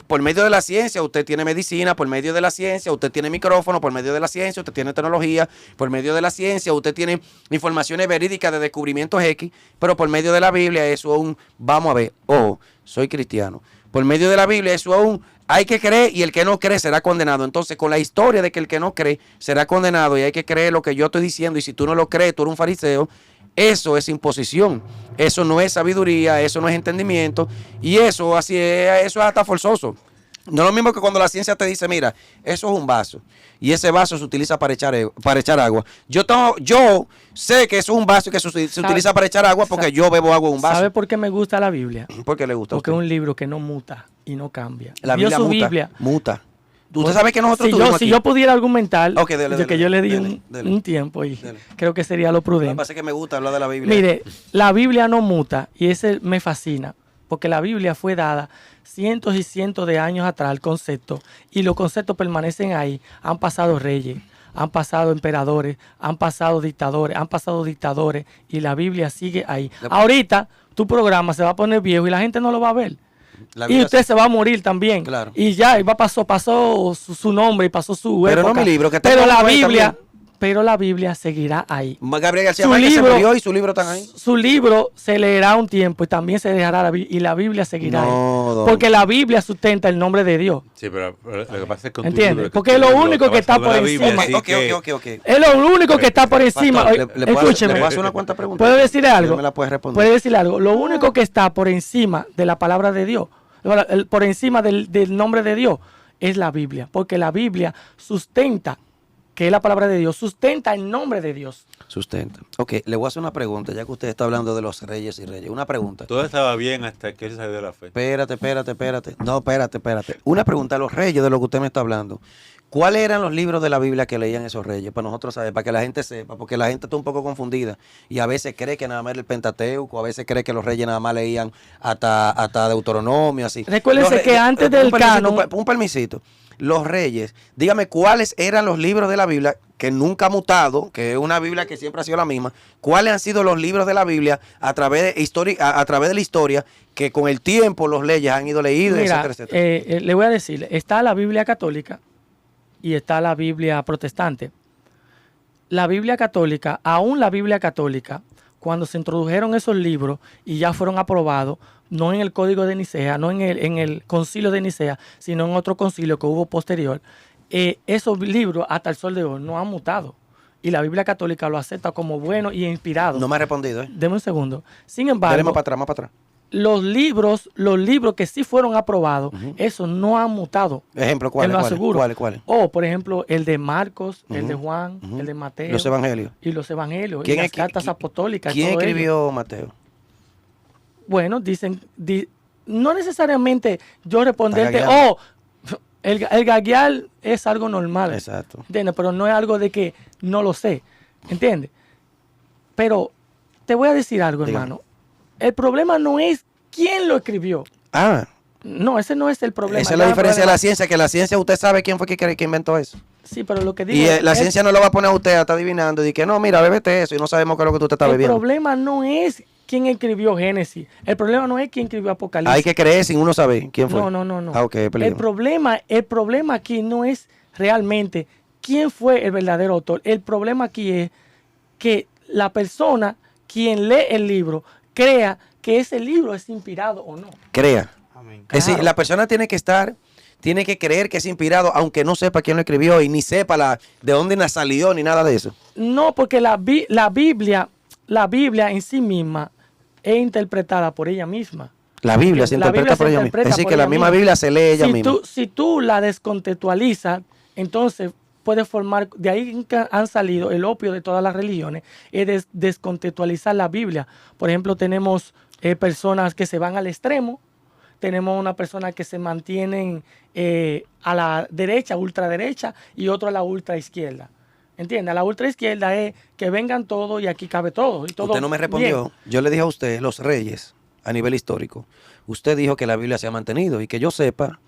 por medio de la ciencia, usted tiene medicina, por medio de la ciencia, usted tiene micrófono, por medio de la ciencia, usted tiene tecnología, por medio de la ciencia, usted tiene informaciones verídicas de descubrimientos X, pero por medio de la Biblia eso aún, vamos a ver, ojo, soy cristiano. Por medio de la Biblia eso aún hay que creer y el que no cree será condenado. Entonces, con la historia de que el que no cree será condenado y hay que creer lo que yo estoy diciendo y si tú no lo crees, tú eres un fariseo, eso es imposición. Eso no es sabiduría, eso no es entendimiento y eso así es, eso es hasta forzoso. No es lo mismo que cuando la ciencia te dice, mira, eso es un vaso y ese vaso se utiliza para echar agua. Yo sé que eso es un vaso que se utiliza para echar agua porque yo bebo agua en un vaso. ¿sabe por qué me gusta la Biblia? ¿Por qué le gusta a Porque usted? es un libro que no muta y no cambia. La Dio Biblia su muta, Biblia. muta. Usted sabe que nosotros Si tuvimos yo pudiera argumentar, Ok, dele, de que dele, yo le di dele. un tiempo y Dele. creo que sería lo Lo que prudente. pasa es que me gusta hablar de la Biblia. Mire, la Biblia no muta y ese me fascina, porque la Biblia fue dada cientos y cientos de años atrás, el concepto, y los conceptos permanecen ahí. Han pasado reyes, han pasado emperadores, han pasado dictadores, y la Biblia sigue ahí. Ahorita tu programa se va a poner viejo y la gente no lo va a ver. La Y Biblia- usted se va a morir también. Claro. Y ya, pasó su nombre y pasó su Pero no época. mi libro, que pero tengo la uno ahí Biblia, también. pero la Biblia seguirá ahí. Gabriel García Su Márquez se libro- murió y su libro están ahí. Su libro se leerá un tiempo y también se dejará y la Biblia seguirá No, ahí. don. Porque la Biblia sustenta el nombre de Dios. Sí, pero lo que pasa es que con tu ¿Entiende? libro, Porque tu lo libro único que está basado en por la Biblia, encima- así que- Ok. Es lo único que está por encima. Pastor, Oye, ¿le puedo escúcheme. hacer una cuanta pregunta? ¿Puedo decirle algo? Me la puedes responder. Puede decirle algo. Lo único que está por encima de la palabra de Dios, por encima del nombre de Dios, es la Biblia. Porque la Biblia sustenta, que es la palabra de Dios, sustenta el nombre de Dios. Sustenta. Ok, le voy a hacer una pregunta, ya que usted está hablando de los reyes y reyes. Una pregunta. Todo estaba bien hasta que él salió de la fe. Espérate. No, espérate. Una pregunta a los reyes de lo que usted me está hablando. ¿Cuáles eran los libros de la Biblia que leían esos reyes? Para nosotros saber, para que la gente sepa, porque la gente está un poco confundida y a veces cree que nada más era el Pentateuco, a veces cree que los reyes nada más leían hasta Deuteronomio, así. Recuérdese Los que antes del canon- Un permisito. Los reyes, dígame cuáles eran los libros de la Biblia que nunca ha mutado, que es una Biblia que siempre ha sido la misma. ¿Cuáles han sido los libros de la Biblia a través de la historia que con el tiempo los leyes han ido leídos, Mira, etcétera? le voy a decir, está la Biblia católica y está la Biblia protestante. La Biblia católica, aún la Biblia católica, cuando se introdujeron esos libros y ya fueron aprobados, no en el Código de Nicea, no en el Concilio de Nicea, sino en otro concilio que hubo posterior, esos libros hasta el sol de hoy no han mutado. Y la Biblia católica lo acepta como bueno y inspirado. No me ha respondido, ¿eh? Deme un segundo. Sin Dale embargo, más para atrás. los libros que sí fueron aprobados, esos no han mutado. Ejemplo, Te ¿cuáles? lo aseguro. ¿Cuáles? O, por ejemplo, el de Marcos, el de Juan, el de Mateo. Los evangelios. Y los evangelios. Y ¿Quién las es- cartas qui- apostólicas. ¿Quién todo ello. escribió Mateo? Bueno, dicen, no necesariamente yo responderte, Gaguear. el gaguear es algo normal. Exacto. ¿Entiendes? Pero no es algo de que no lo sé. ¿Entiendes? Pero te voy a decir algo, Dígame. hermano. El problema no es quién lo escribió. Ah, No, ese no es el problema. esa es la Ya, diferencia de problema- la ciencia, que la ciencia usted sabe quién fue que inventó eso. Sí, pero lo que digo Y la es- ciencia no lo va a poner a usted a estar adivinando y que no, mira, bébete eso y no sabemos qué es lo que tú te estás el bebiendo. problema no es quién escribió Génesis. El problema no es quién escribió Apocalipsis. Hay que creer sin uno saber quién fue. No. Ah, ok, es el peligro. problema aquí no es realmente quién fue el verdadero autor. El problema aquí es que la persona quien lee el libro crea que ese libro es inspirado o no. Crea. Es decir, Claro. la persona tiene que creer que es inspirado, aunque no sepa quién lo escribió y ni sepa de dónde salió ni nada de eso. No, porque la Biblia en sí misma es interpretada por ella misma. La Biblia se La interpreta Biblia por se ella misma. interpreta Es decir, por que la ella misma misma. Biblia se lee ella misma. Si tú la descontextualizas, entonces puede formar, de ahí que han salido el opio de todas las religiones, es descontextualizar la Biblia. Por ejemplo, tenemos personas que se van al extremo, tenemos una persona que se mantienen a la derecha, ultraderecha, y otro a la ultraizquierda. ¿Entiendes? A la ultraizquierda es que vengan todos y aquí cabe todo. Y todo Usted no me respondió. bien. Yo le dije a usted, los reyes, a nivel histórico. Usted dijo que la Biblia se ha mantenido y que yo sepa,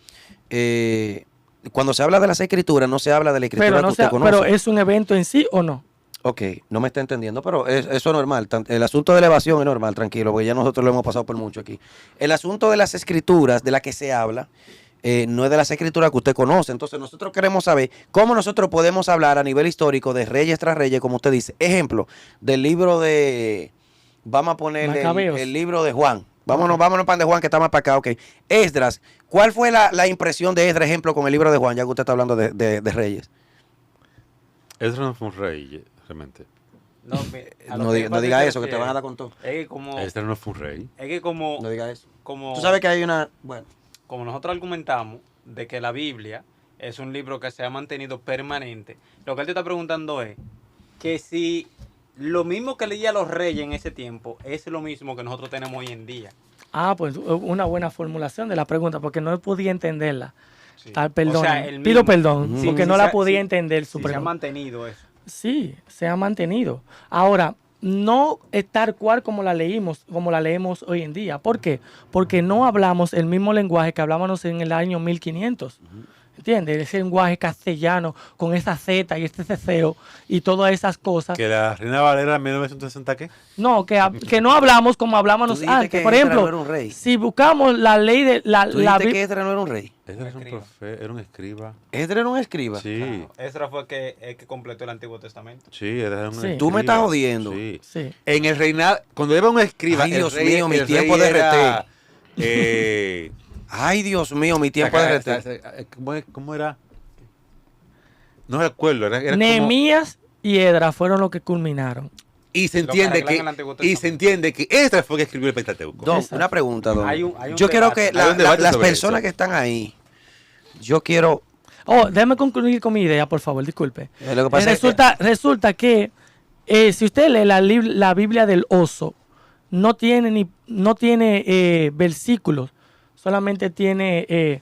cuando se habla de las escrituras, no se habla de la escritura Pero, que usted conoce. pero ¿es un evento en sí o no? Ok, no me está entendiendo, pero eso es normal. El asunto de la evasión es normal, tranquilo, porque ya nosotros lo hemos pasado por mucho aquí. El asunto de las escrituras de las que se habla no es de las escrituras que usted conoce. Entonces nosotros queremos saber cómo nosotros podemos hablar a nivel histórico de reyes tras reyes, como usted dice. Ejemplo, del libro de, vamos a ponerle el libro de Juan. Vámonos para de Juan, que está más para acá. Ok. Esdras, ¿cuál fue la impresión de Esdras, ejemplo, con el libro de Juan, ya que usted está hablando de reyes? Esdras no fue un rey, realmente. No diga eso, que te van a dar con todo. Es que como... Esdras no fue un rey. Es que como... No diga eso. Como, tú sabes que hay una... Bueno. Como nosotros argumentamos de que la Biblia es un libro que se ha mantenido permanente, lo que él te está preguntando es que si lo mismo que leía los reyes en ese tiempo es lo mismo que nosotros tenemos hoy en día. Ah, pues una buena formulación de la pregunta, porque no podía entenderla. Sí. Perdón, O sea, el mismo. pido perdón, Ujú. porque Sí, no sí, la sí, podía entender su Sí, se ha pregunta. mantenido eso. Sí, se ha mantenido. Ahora, no es tal cual como la leemos hoy en día. ¿Por qué? Porque no hablamos el mismo lenguaje que hablábamos en el año 1500. ¿Entiendes? Ese lenguaje castellano con esa Z y este ceceo y todas esas cosas. Que la Reina Valera en 1960, ¿qué? No, que no hablamos como hablábamos dijiste antes. que Por Esdras ejemplo, no era un rey. si buscamos la ley de la ¿Tú dijiste Bib- que Esdras no era un rey? Esdras era un Escriba. profeta, era un escriba. Esdras era un escriba. Sí, Claro. Ezra fue el que completó el Antiguo Testamento. sí, Esdras era un Sí. escriba. Tú me estás jodiendo. Sí. Sí. En el reinado, cuando iba un escriba, Ay, Dios el rey, mío, mi el tiempo rey de era, Ay, Dios mío, mi tiempo de ¿Cómo era? No recuerdo, era como... Nehemías y Edras fueron los que culminaron. Y se Lo que entiende arreglan que, el Antiguo y se Testamento. entiende que Esdras fue el que escribió el Pentateuco. Don, Exacto. una pregunta, Don. Hay un Yo quiero debate. que Hay un debate las sobre personas eso. que están ahí, yo quiero... Oh, déjame concluir con mi idea, por favor, disculpe. Lo que pasa es que- Resulta que si usted lee la Biblia del oso, no tiene versículos, solamente tiene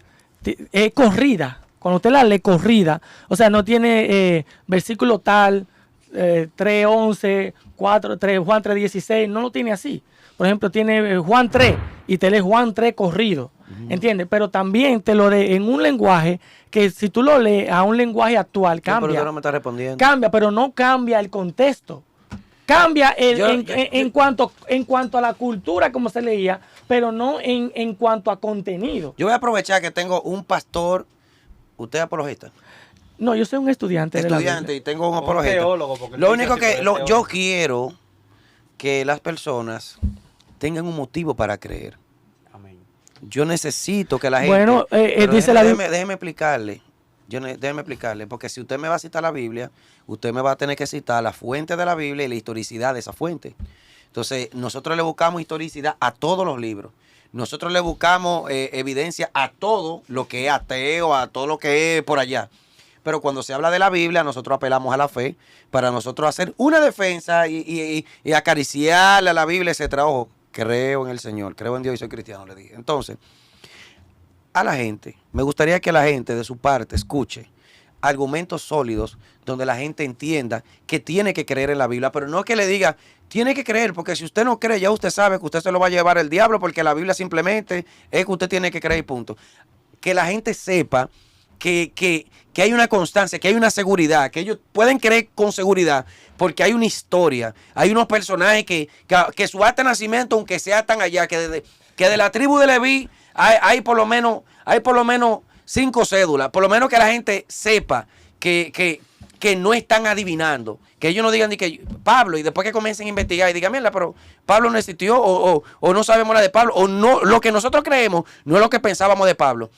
corrida. Cuando usted la lee corrida, o sea, no tiene versículo tal, 3:11, 4:3, Juan 3:16, no lo tiene así. Por ejemplo, tiene Juan 3 y te lees Juan 3 corrido, ¿entiendes? Pero también te lo lee en un lenguaje que si tú lo lees a un lenguaje actual, Sí, pero cambia. usted no me está respondiendo. Cambia, pero no cambia el contexto. Cambia en cuanto a la cultura como se leía, pero no en cuanto a contenido. Yo voy a aprovechar que tengo un pastor, usted es apologista, No, yo soy un estudiante de la estudiante, Biblia. y tengo un Un apologista. teólogo, porque Lo tú único dices que tú eres yo teólogo. quiero que las personas tengan un motivo para creer. Amén. Yo necesito que la gente... Bueno, pero dice la Biblia... déjeme explicarle. Déjeme explicarle, porque si usted me va a citar la Biblia, usted me va a tener que citar la fuente de la Biblia y la historicidad de esa fuente. Entonces, nosotros le buscamos historicidad a todos los libros. Nosotros le buscamos evidencia a todo lo que es ateo, a todo lo que es por allá. Pero cuando se habla de la Biblia, nosotros apelamos a la fe para nosotros hacer una defensa y acariciarle a la Biblia, etcétera. Ojo, creo en el Señor, creo en Dios y soy cristiano, le dije. Entonces, a la gente, me gustaría que la gente de su parte escuche argumentos sólidos donde la gente entienda que tiene que creer en la Biblia, pero no que le diga, tiene que creer, porque si usted no cree, ya usted sabe que usted se lo va a llevar el diablo, porque la Biblia simplemente es que usted tiene que creer y punto. Que la gente sepa que hay una constancia, que hay una seguridad, que ellos pueden creer con seguridad, porque hay una historia, hay unos personajes que su acta de nacimiento, aunque sea tan allá, que de la tribu de Leví hay por lo menos 5 cédulas, por lo menos que la gente sepa que no están adivinando, que ellos no digan ni que Pablo, y después que comiencen a investigar y digan, mira, pero Pablo no existió, o no sabemos la de Pablo, o no, lo que nosotros creemos no es lo que pensábamos de Pablo.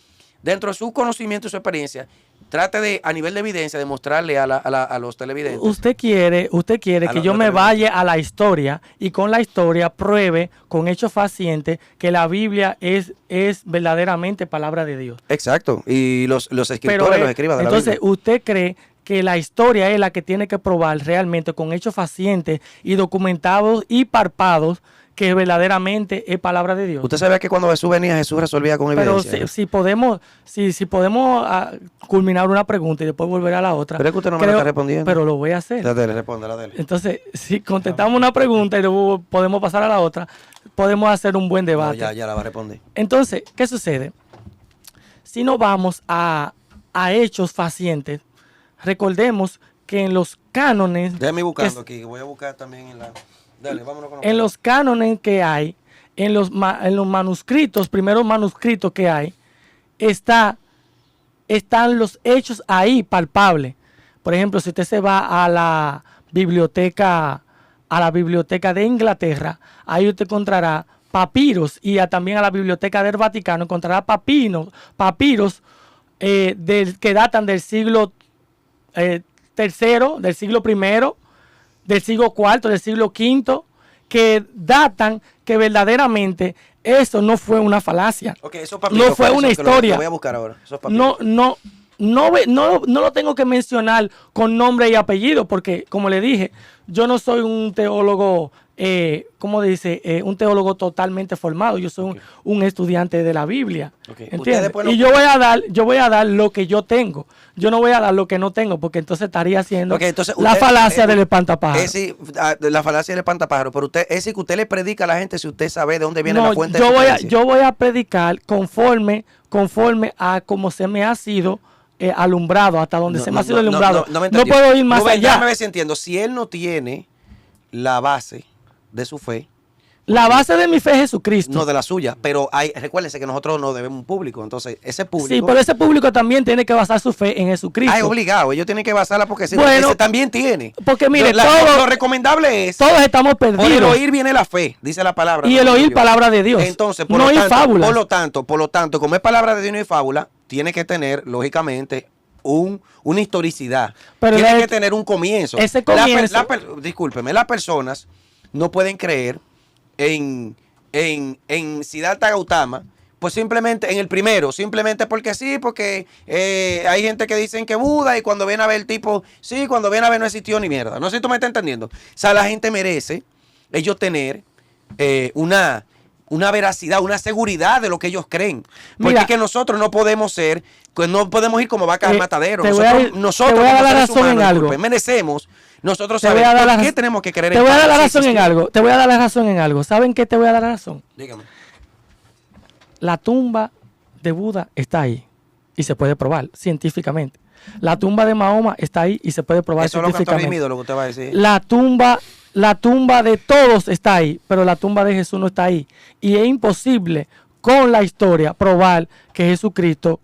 Dentro de su conocimiento y su experiencia, trate de, a nivel de evidencia, demostrarle a los televidentes. Usted quiere A que los yo me televidentes. vaya a la historia y con la historia pruebe con hechos fehacientes que la Biblia es verdaderamente palabra de Dios. Exacto, y los escritores, Pero, los escribas de la entonces, Biblia. ¿usted cree que la historia es la que tiene que probar realmente con hechos fehacientes y documentados y palpados que verdaderamente es palabra de Dios. Usted sabía que cuando Jesús venía, Jesús resolvía con Pero evidencia. si podemos culminar una pregunta y después volver a la otra. Pero es que usted no me la está respondiendo. Pero lo voy a hacer. Dale, respóndela, dale. Entonces, si contestamos una pregunta y luego podemos pasar a la otra, podemos hacer un buen No, debate. ya la va a responder. Entonces, ¿qué sucede? Si nos vamos a hechos facientes, recordemos que en los cánones, Déjame ir buscando aquí. Voy a buscar también en la... Dale, vámonos con en los cánones que hay, en los manuscritos, primeros manuscritos que hay, están los hechos ahí palpables. Por ejemplo, si usted se va a la biblioteca de Inglaterra, ahí usted encontrará papiros, y también a la biblioteca del Vaticano encontrará papiros que datan del siglo tercero, del siglo primero, del siglo cuarto, del siglo quinto, que datan que verdaderamente eso no fue una falacia. Ok, esos papiros, No fue ¿cuáles una son? Que lo historia. voy a buscar ahora. Esos papiros. No lo tengo que mencionar con nombre y apellido, porque como le dije, yo no soy un teólogo, un teólogo totalmente formado. Yo soy un estudiante de la Biblia. Okay. ¿Entiendes? Después Y yo voy a dar lo que yo tengo. Yo no voy a dar lo que no tengo, porque entonces estaría haciendo Ok, entonces la usted- falacia del espantapájaros. La falacia del espantapájaro. Pero usted, es decir, que usted le predica a la gente si usted sabe de dónde viene No, la fuente de su creencia. yo voy a predicar conforme a como se me ha sido alumbrado, hasta donde se me ha sido alumbrado. No me No entendió. puedo ir más Rubén, allá. déjame ver si entiendo. Si él no tiene la base de su fe, La base de mi fe es Jesucristo. no de la suya, pero recuérdense que nosotros no debemos un público. Entonces, ese público... Sí, pero ese público también tiene que basar su fe en Jesucristo. es obligado, ellos tienen que basarla porque Bueno, ese también tiene. porque mire, lo recomendable es... todos estamos Por el perdidos. oír viene la fe, dice la palabra. Y ¿no? el oír palabra de Dios. Entonces, no oír fábulas. por lo tanto, como es palabra de Dios y no es fábula, tiene que tener, lógicamente, una historicidad. Pero Tiene que tener un comienzo. ese comienzo- Discúlpeme, las personas no pueden creer en Siddhartha Gautama, pues simplemente en el primero, simplemente porque sí, porque hay gente que dicen que Buda, y cuando viene a ver el tipo, sí, cuando viene a ver no existió ni mierda. No sé si tú me estás entendiendo. O sea, la gente merece ellos tener una veracidad, una seguridad de lo que ellos creen. Porque Mira, es que nosotros no podemos ser, pues no podemos ir como vaca al matadero. te voy a Nosotros dar como la seres razón en humanos, algo. disculpe, merecemos nosotros Te voy saber a dar por la qué raz- tenemos que creer Te voy a dar la Padre, razón sí en existe. algo. Te voy a dar la razón en algo. ¿Saben qué te voy a dar la razón? Dígame. La tumba de Buda está ahí y se puede probar científicamente. La tumba de Mahoma está ahí y se puede probar Eso es lo que está científicamente. redimido, lo que usted va a decir. La tumba de todos está ahí, pero la tumba de Jesús no está ahí. Y es imposible con la historia probar que Jesucristo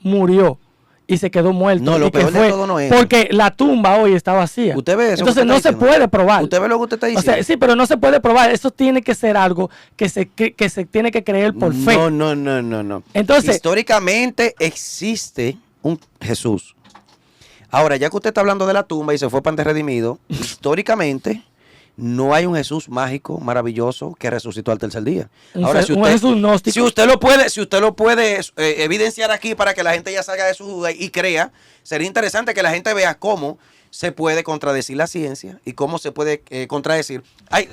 murió y se quedó muerto. No, lo y que peor de todo no es eso. porque la tumba hoy está vacía. Usted ve eso que Entonces usted no está se diciendo. puede probar. Usted ve lo que usted está O diciendo. sea, sí, pero no se puede probar. Eso tiene que ser algo que se tiene que creer por fe. No. Entonces- históricamente existe un Jesús. Ahora, ya que usted está hablando de la tumba y se fue para ante redimido, históricamente no hay un Jesús mágico, maravilloso, que resucitó al tercer día. Ahora, Un Jesús gnóstico. si usted lo puede evidenciar aquí para que la gente ya salga de su duda y crea, sería interesante que la gente vea cómo se puede contradecir la ciencia y cómo se puede contradecir.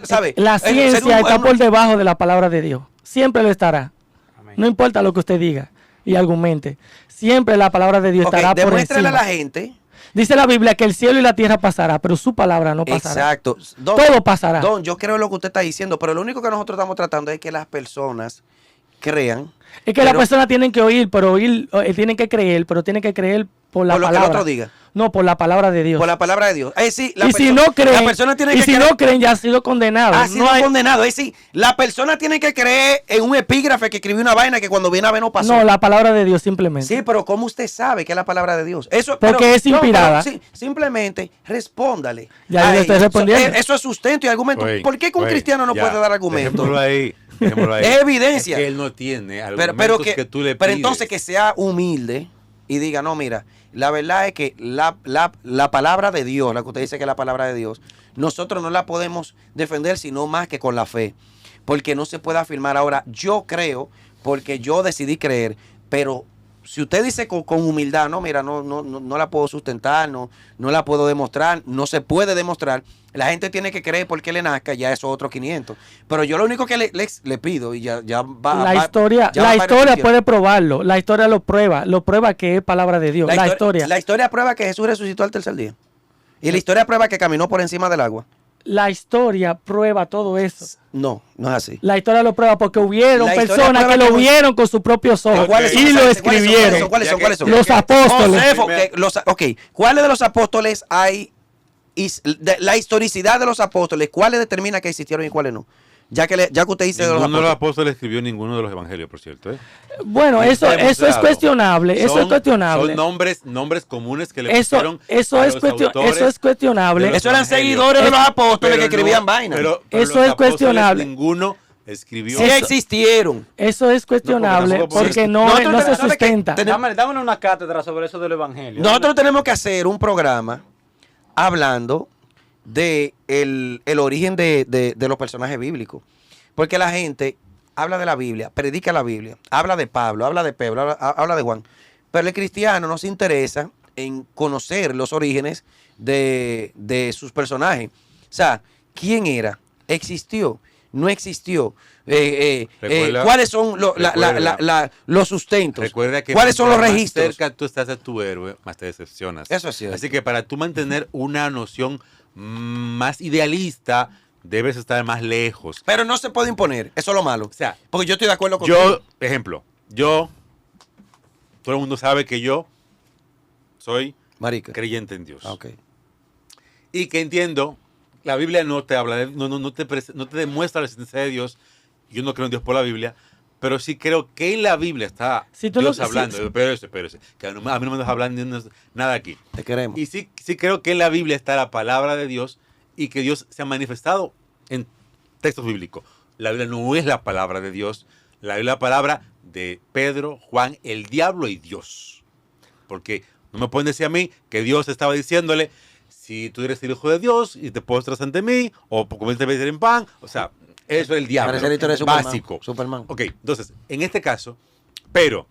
¿Sabe? La Sería ciencia está un- por debajo de la palabra de Dios. Siempre lo estará. Amén. No importa lo que usted diga y argumente. Siempre la palabra de Dios Ok, estará por demuéstrale encima. a la gente. Dice la Biblia que el cielo y la tierra pasará, pero su palabra no pasará. Exacto. Don, Todo pasará. Don, yo creo lo que usted está diciendo, pero lo único que nosotros estamos tratando es que las personas crean. Es que las pero- personas tienen que oír, tienen que creer, pero tienen que creer por la Por lo que el palabra. otro diga. No, por la palabra de Dios. Por la palabra de Dios. Sí, Y si no creen, la persona tiene y que si creer. no creen, ya ha sido condenado. Ha sido No hay- condenado. Es decir, la persona tiene que creer en un epígrafe que escribió una vaina que cuando viene a ver no pasó. no, la palabra de Dios simplemente. Sí, pero ¿cómo usted sabe que es la palabra de Dios? Eso, Porque es inspirada. sí, simplemente respóndale. Ya a le estoy ellos. respondiendo. Eso es sustento y argumento. Güey, ¿Por qué con un güey, cristiano no ya, puede dar argumento? Dejémoslo ahí. Dejémoslo ahí. Es evidencia. Es que él no tiene Pero, argumentos que tú le pero pides. entonces que sea humilde y diga, no, mira, la verdad es que la palabra de Dios, la que usted dice que es la palabra de Dios, nosotros no la podemos defender sino más que con la fe. Porque no se puede afirmar ahora, yo creo, porque yo decidí creer, pero si usted dice con humildad, no, mira, no la puedo sustentar, no la puedo demostrar, no se puede demostrar, la gente tiene que creer porque le nazca, ya eso otros 500. Pero yo lo único que le pido, y ya va... La historia puede probarlo, la historia lo prueba que es palabra de Dios, la historia. La historia prueba que Jesús resucitó al tercer día. Y la historia prueba que caminó por encima del agua. La historia prueba todo eso. No es así. La historia lo prueba porque hubieron La historia personas que prueba lo vieron con sus propios ojos y lo escribieron. ¿Cuáles son? Los apóstoles. ¿Cuáles de los apóstoles hay? La historicidad de los apóstoles, ¿cuáles determina que existieron y cuáles no? Ya que usted dice ninguno de los apóstoles escribió ninguno de los evangelios, por cierto. Bueno, eso es cuestionable. Eso es cuestionable. Son nombres comunes que le pusieron eso es cuestionable. Eso eran seguidores de los apóstoles que escribían vainas. Pero eso es cuestionable. Ninguno escribió. Sí existieron. Eso es cuestionable porque no se sustenta. Dámonos una cátedra sobre eso del evangelio. Nosotros tenemos que hacer un programa hablando de el origen de los personajes bíblicos. Porque la gente habla de la Biblia, predica la Biblia, habla de Pablo, habla de Pedro, habla de Juan. Pero el cristiano no se interesa en conocer los orígenes de sus personajes. O sea, ¿quién era? ¿Existió? ¿No existió? ¿Cuáles son los sustentos? Recuerda que ¿cuáles son los registros? Más cerca tú estás de tu héroe, más te decepcionas. Eso es cierto. Así que para tú mantener una noción más idealista, debes estar más lejos. Pero no se puede imponer, eso es lo malo. O sea, porque yo estoy de acuerdo con ejemplo, todo el mundo sabe que yo soy creyente en Dios. Okay. Y que entiendo, la Biblia no te habla, no te demuestra la existencia de Dios. Yo no creo en Dios por la Biblia, pero sí creo que en la Biblia está Dios hablando. Espérese, que a mí no me dejas hablar nada aquí. Te queremos. Y sí creo que en la Biblia está la palabra de Dios y que Dios se ha manifestado en textos bíblicos. La Biblia no es la palabra de Dios, la Biblia es la palabra de Pedro, Juan, el diablo y Dios. Porque no me pueden decir a mí que Dios estaba diciéndole, si tú eres el hijo de Dios y te postras ante mí, o comiste en pan, o sea, eso es el diablo. Es básico. Superman. Ok, entonces, en este caso, pero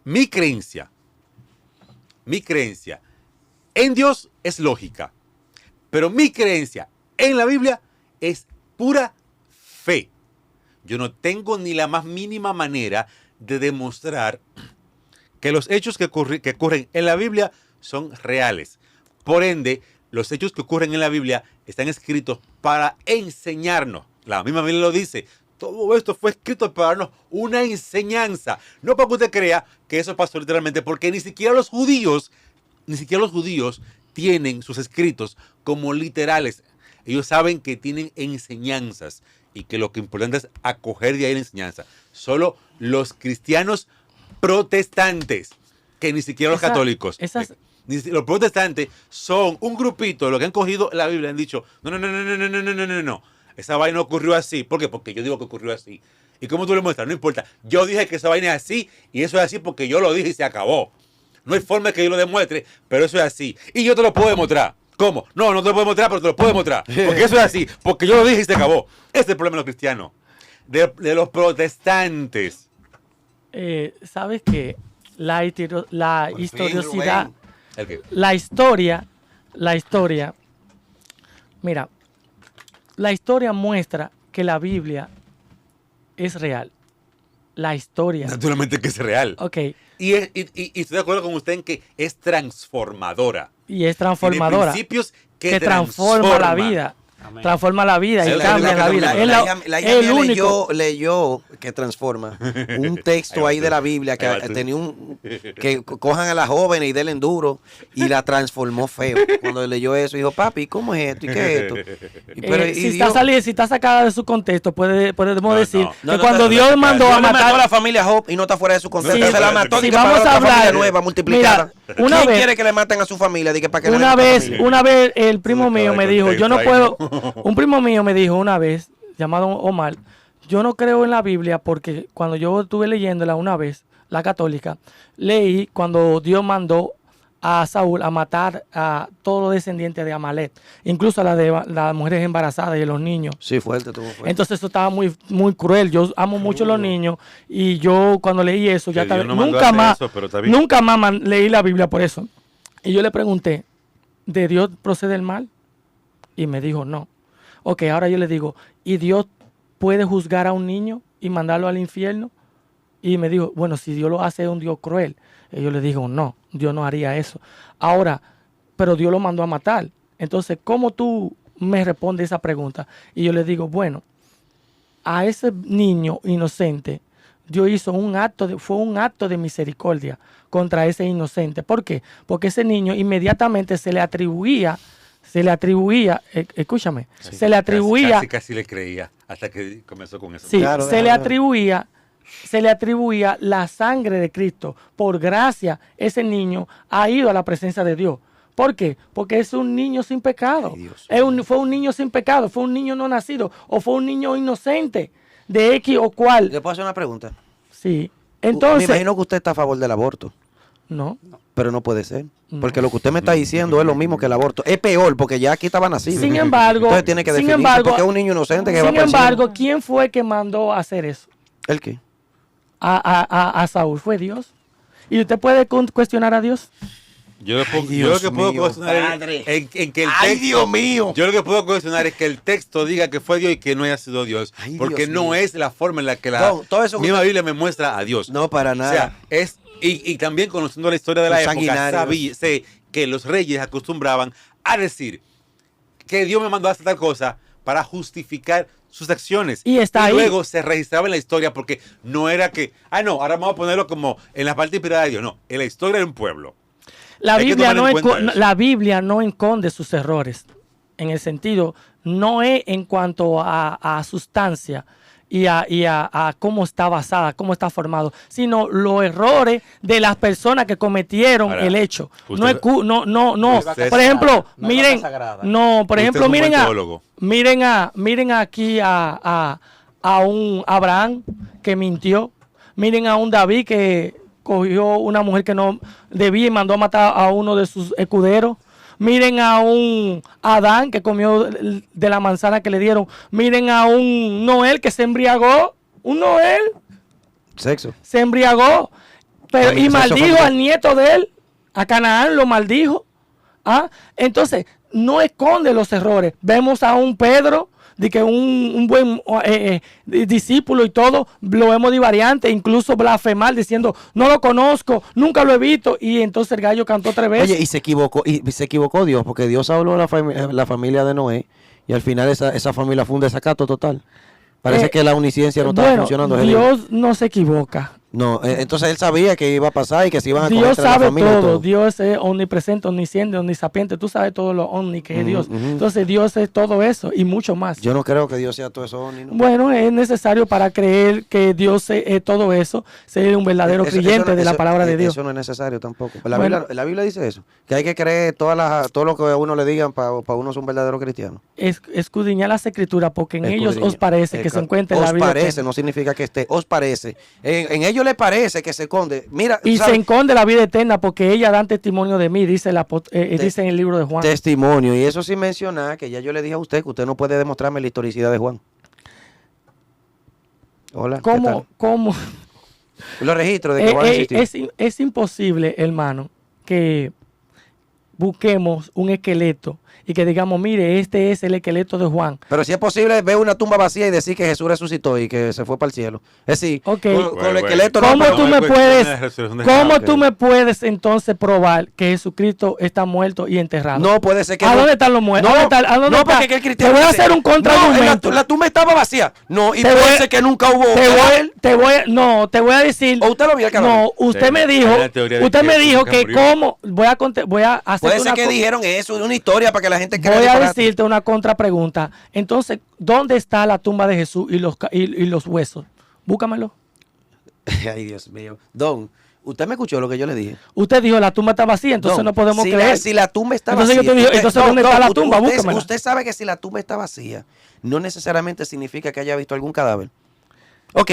mi creencia en Dios es lógica, pero mi creencia en la Biblia es pura fe. Yo no tengo ni la más mínima manera de demostrar que los hechos que ocurren en la Biblia son reales. Por ende, los hechos que ocurren en la Biblia están escritos para enseñarnos. La misma Biblia lo dice. Todo esto fue escrito para darnos una enseñanza. No para que usted crea que eso pasó literalmente, porque ni siquiera los judíos tienen sus escritos como literales. Ellos saben que tienen enseñanzas y que lo que es importante es acoger de ahí la enseñanza. Solo los cristianos protestantes, que ni siquiera los católicos. Los protestantes son un grupito de los que han cogido la Biblia y han dicho, no. Esa vaina ocurrió así. ¿Por qué? Porque yo digo que ocurrió así. ¿Y cómo tú le muestras? No importa. Yo dije que esa vaina es así y eso es así porque yo lo dije y se acabó. No hay forma de que yo lo demuestre, pero eso es así. Y yo te lo puedo demostrar. ¿Cómo? No te lo puedo demostrar, pero te lo puedo demostrar. Porque eso es así. Porque yo lo dije y se acabó. Ese es el problema de los cristianos. De protestantes. ¿Sabes qué? La historiosidad... ¿El qué? La historia... Mira, la historia muestra que la Biblia es real. La historia. Naturalmente que es real. Ok. Y estoy de acuerdo con usted en que es transformadora. Y es transformadora. Tiene principios que transforma la vida. Amén. Transforma la vida y La cambia la vida. La hija mía leyó que transforma un texto ahí de la Biblia que tenía que cojan a la joven y denle duro y la transformó feo. Cuando leyó eso dijo, papi, ¿cómo es esto? ¿Y qué es esto? Si está sacada de su contexto, podemos decir que cuando Dios mandó a matar a la familia Job y no está fuera de su contexto, se la mató si vamos a hablar familia nueva multiplicada. Mira, ¿Quién quiere que le maten a su familia? Una vez el primo mío me dijo, yo no puedo. Un primo mío me dijo una vez, llamado Omar, yo no creo en la Biblia porque cuando yo estuve leyéndola una vez, la católica, leí cuando Dios mandó a Saúl a matar a todos los descendientes de Amalek, incluso a las mujeres embarazadas y a los niños. Sí, fuerte, tuvo fuerte. Entonces eso estaba muy, muy cruel. Yo amo mucho a los niños y yo cuando leí eso, Que Dios no mandó a nunca hacer más, eso, pero está bien. nunca más leí la Biblia por eso. Y yo le pregunté, ¿de Dios procede el mal? Y me dijo, no. Ok, ahora yo le digo, ¿y Dios puede juzgar a un niño y mandarlo al infierno? Y me dijo, bueno, si Dios lo hace es un Dios cruel. Y yo le digo, no, Dios no haría eso. Ahora, pero Dios lo mandó a matar. Entonces, ¿cómo tú me respondes esa pregunta? Y yo le digo, bueno, a ese niño inocente, Dios hizo fue un acto de misericordia contra ese inocente. ¿Por qué? Porque ese niño inmediatamente se le atribuía, escúchame, Sí, se le atribuía, casi le creía hasta que comenzó con eso. sí, Claro, se le déjalo. atribuía la sangre de Cristo. Por gracia, ese niño ha ido a la presencia de Dios. ¿Por qué? porque es un niño sin pecado. Ay, Dios Fue un niño sin pecado, fue un niño no nacido o fue un niño inocente de X o cual. ¿Le puedo hacer una pregunta? Sí. Me Entonces, imagino que usted está a favor del aborto, no. pero no puede ser. No. Porque lo que usted me está diciendo es lo mismo que el aborto. Es peor, porque ya aquí estaba nacido. Sin embargo, Entonces tiene que sin definirse, embargo, porque es un niño inocente que va sin para el cielo. embargo, ¿quién fue que mandó a hacer eso? ¿El qué? A Saúl, fue Dios. ¿Y usted puede cuestionar a Dios? Yo lo, Ay, yo lo que Dios puedo mío, cuestionar padre. en que el ¡Ay, texto, Dios mío! Yo lo que puedo cuestionar es que el texto diga que fue Dios y que no haya sido Dios. Ay, porque Dios no mío. es la forma en la que la No, todo eso que misma usted- Biblia me muestra a Dios. No, para O nada. sea, y también conociendo la historia de la Los época, sanguinarios. sé que los reyes acostumbraban a decir que Dios me mandó a hacer tal cosa para justificar sus acciones. Y está ahí. Luego se registraba en la historia porque no era que, ahora vamos a ponerlo como en la parte inspirada de Dios. No, en la historia de un pueblo. La Hay que Biblia, tomar en cuenta eso. la Biblia no esconde sus errores. En el sentido, no es en cuanto a sustancia y a cómo está basada, cómo está formado, sino los errores de las personas que cometieron Ahora, el hecho. usted- No es no. Usted- Por ejemplo, No es miren, vaca sagrada. no, por Usted ejemplo, es un buen miren teólogo. miren aquí a un Abraham que mintió. Miren a un David que cogió una mujer que no debía y mandó a matar a uno de sus escuderos. Miren a un Adán que comió de la manzana que le dieron. Miren a un Noel que se embriagó. Un Noel Sexo. se embriagó. Pero, También y sexo maldijo familiar. al nieto de él. A Canaán lo maldijo. ¿Ah? Entonces, no esconde los errores. Vemos a un Pedro, de que un buen discípulo y todo, lo vemos divariante, incluso blasfemar, diciendo, no lo conozco, nunca lo he visto. Y entonces el gallo cantó 3 veces. Oye, y se equivocó Dios, porque Dios habló a la familia de Noé, y al final esa familia fue un desacato total. Parece que la omnisciencia no estaba funcionando. Dios no se equivoca. No, entonces él sabía que iba a pasar y que se iban a coger Dios entre la sabe familia y todo. Dios es omnipresente, omnisciente, omnisapiente. Tú sabes todo lo omni que es Dios. ujú. Entonces Dios es todo eso y mucho más. Yo no creo que Dios sea todo eso, ni no. Bueno, es necesario para creer que Dios es todo eso, ser un verdadero Eso- creyente eso- de la eso- palabra de Dios. Eso no es necesario tampoco. Bueno. La Biblia dice eso, que hay que creer todo lo que a uno le digan para uno ser un verdadero cristiano. Escudriñar las escrituras porque en ellos Escudriña. os parece que se encuentra en la Os Biblia. parece, no significa que esté, os parece. En ellos les parece que se esconde. Mira, Y ¿sabe? se esconde la vida eterna porque ella dan testimonio de mí, dice dice en el libro de Juan. Testimonio. Y eso sin mencionar que ya yo le dije a usted que usted no puede demostrarme la historicidad de Juan. Hola. ¿qué ¿Cómo? tal? Los registros de que Juan existió. Es imposible, hermano, que busquemos un esqueleto y que digamos, mire, este es el esqueleto de Juan. Pero si es posible ver una tumba vacía y decir que Jesús resucitó y que se fue para el cielo. Es decir, Ok. con Bueno, el esqueleto no, ¿Cómo pero- tú no me hay cuestión puedes, de resurrección de cómo Jesús. tú me puedes entonces probar que Jesucristo está muerto y enterrado? No puede ser que ¿A no- dónde están los muertos? No, ¿A dónde está- a dónde no, está? porque que el cristiano Te voy a dice, hacer un contraargumento. No, la tumba estaba vacía. No, y Te puede voy- ser que nunca hubo. te voy a decir. O usted lo vio al cadáver. No, usted Sí, me hay dijo, una teoría de usted que me Jesús dijo nunca que murió. cómo, voy a hacer Puede ser una que dijeron eso, una historia para que la gente crea. voy a disparate. decirte una contrapregunta. Entonces, ¿dónde está la tumba de Jesús y los huesos? Búscamelo. Ay, Dios mío. Don, usted me escuchó lo que yo le dije. Usted dijo la tumba está vacía, entonces Don, no podemos si creer. si la tumba está Entonces vacía. yo te digo, entonces, ¿dónde está la tumba? Usted, Búscamela. usted sabe que si la tumba está vacía, no necesariamente significa que haya visto algún cadáver. Ok,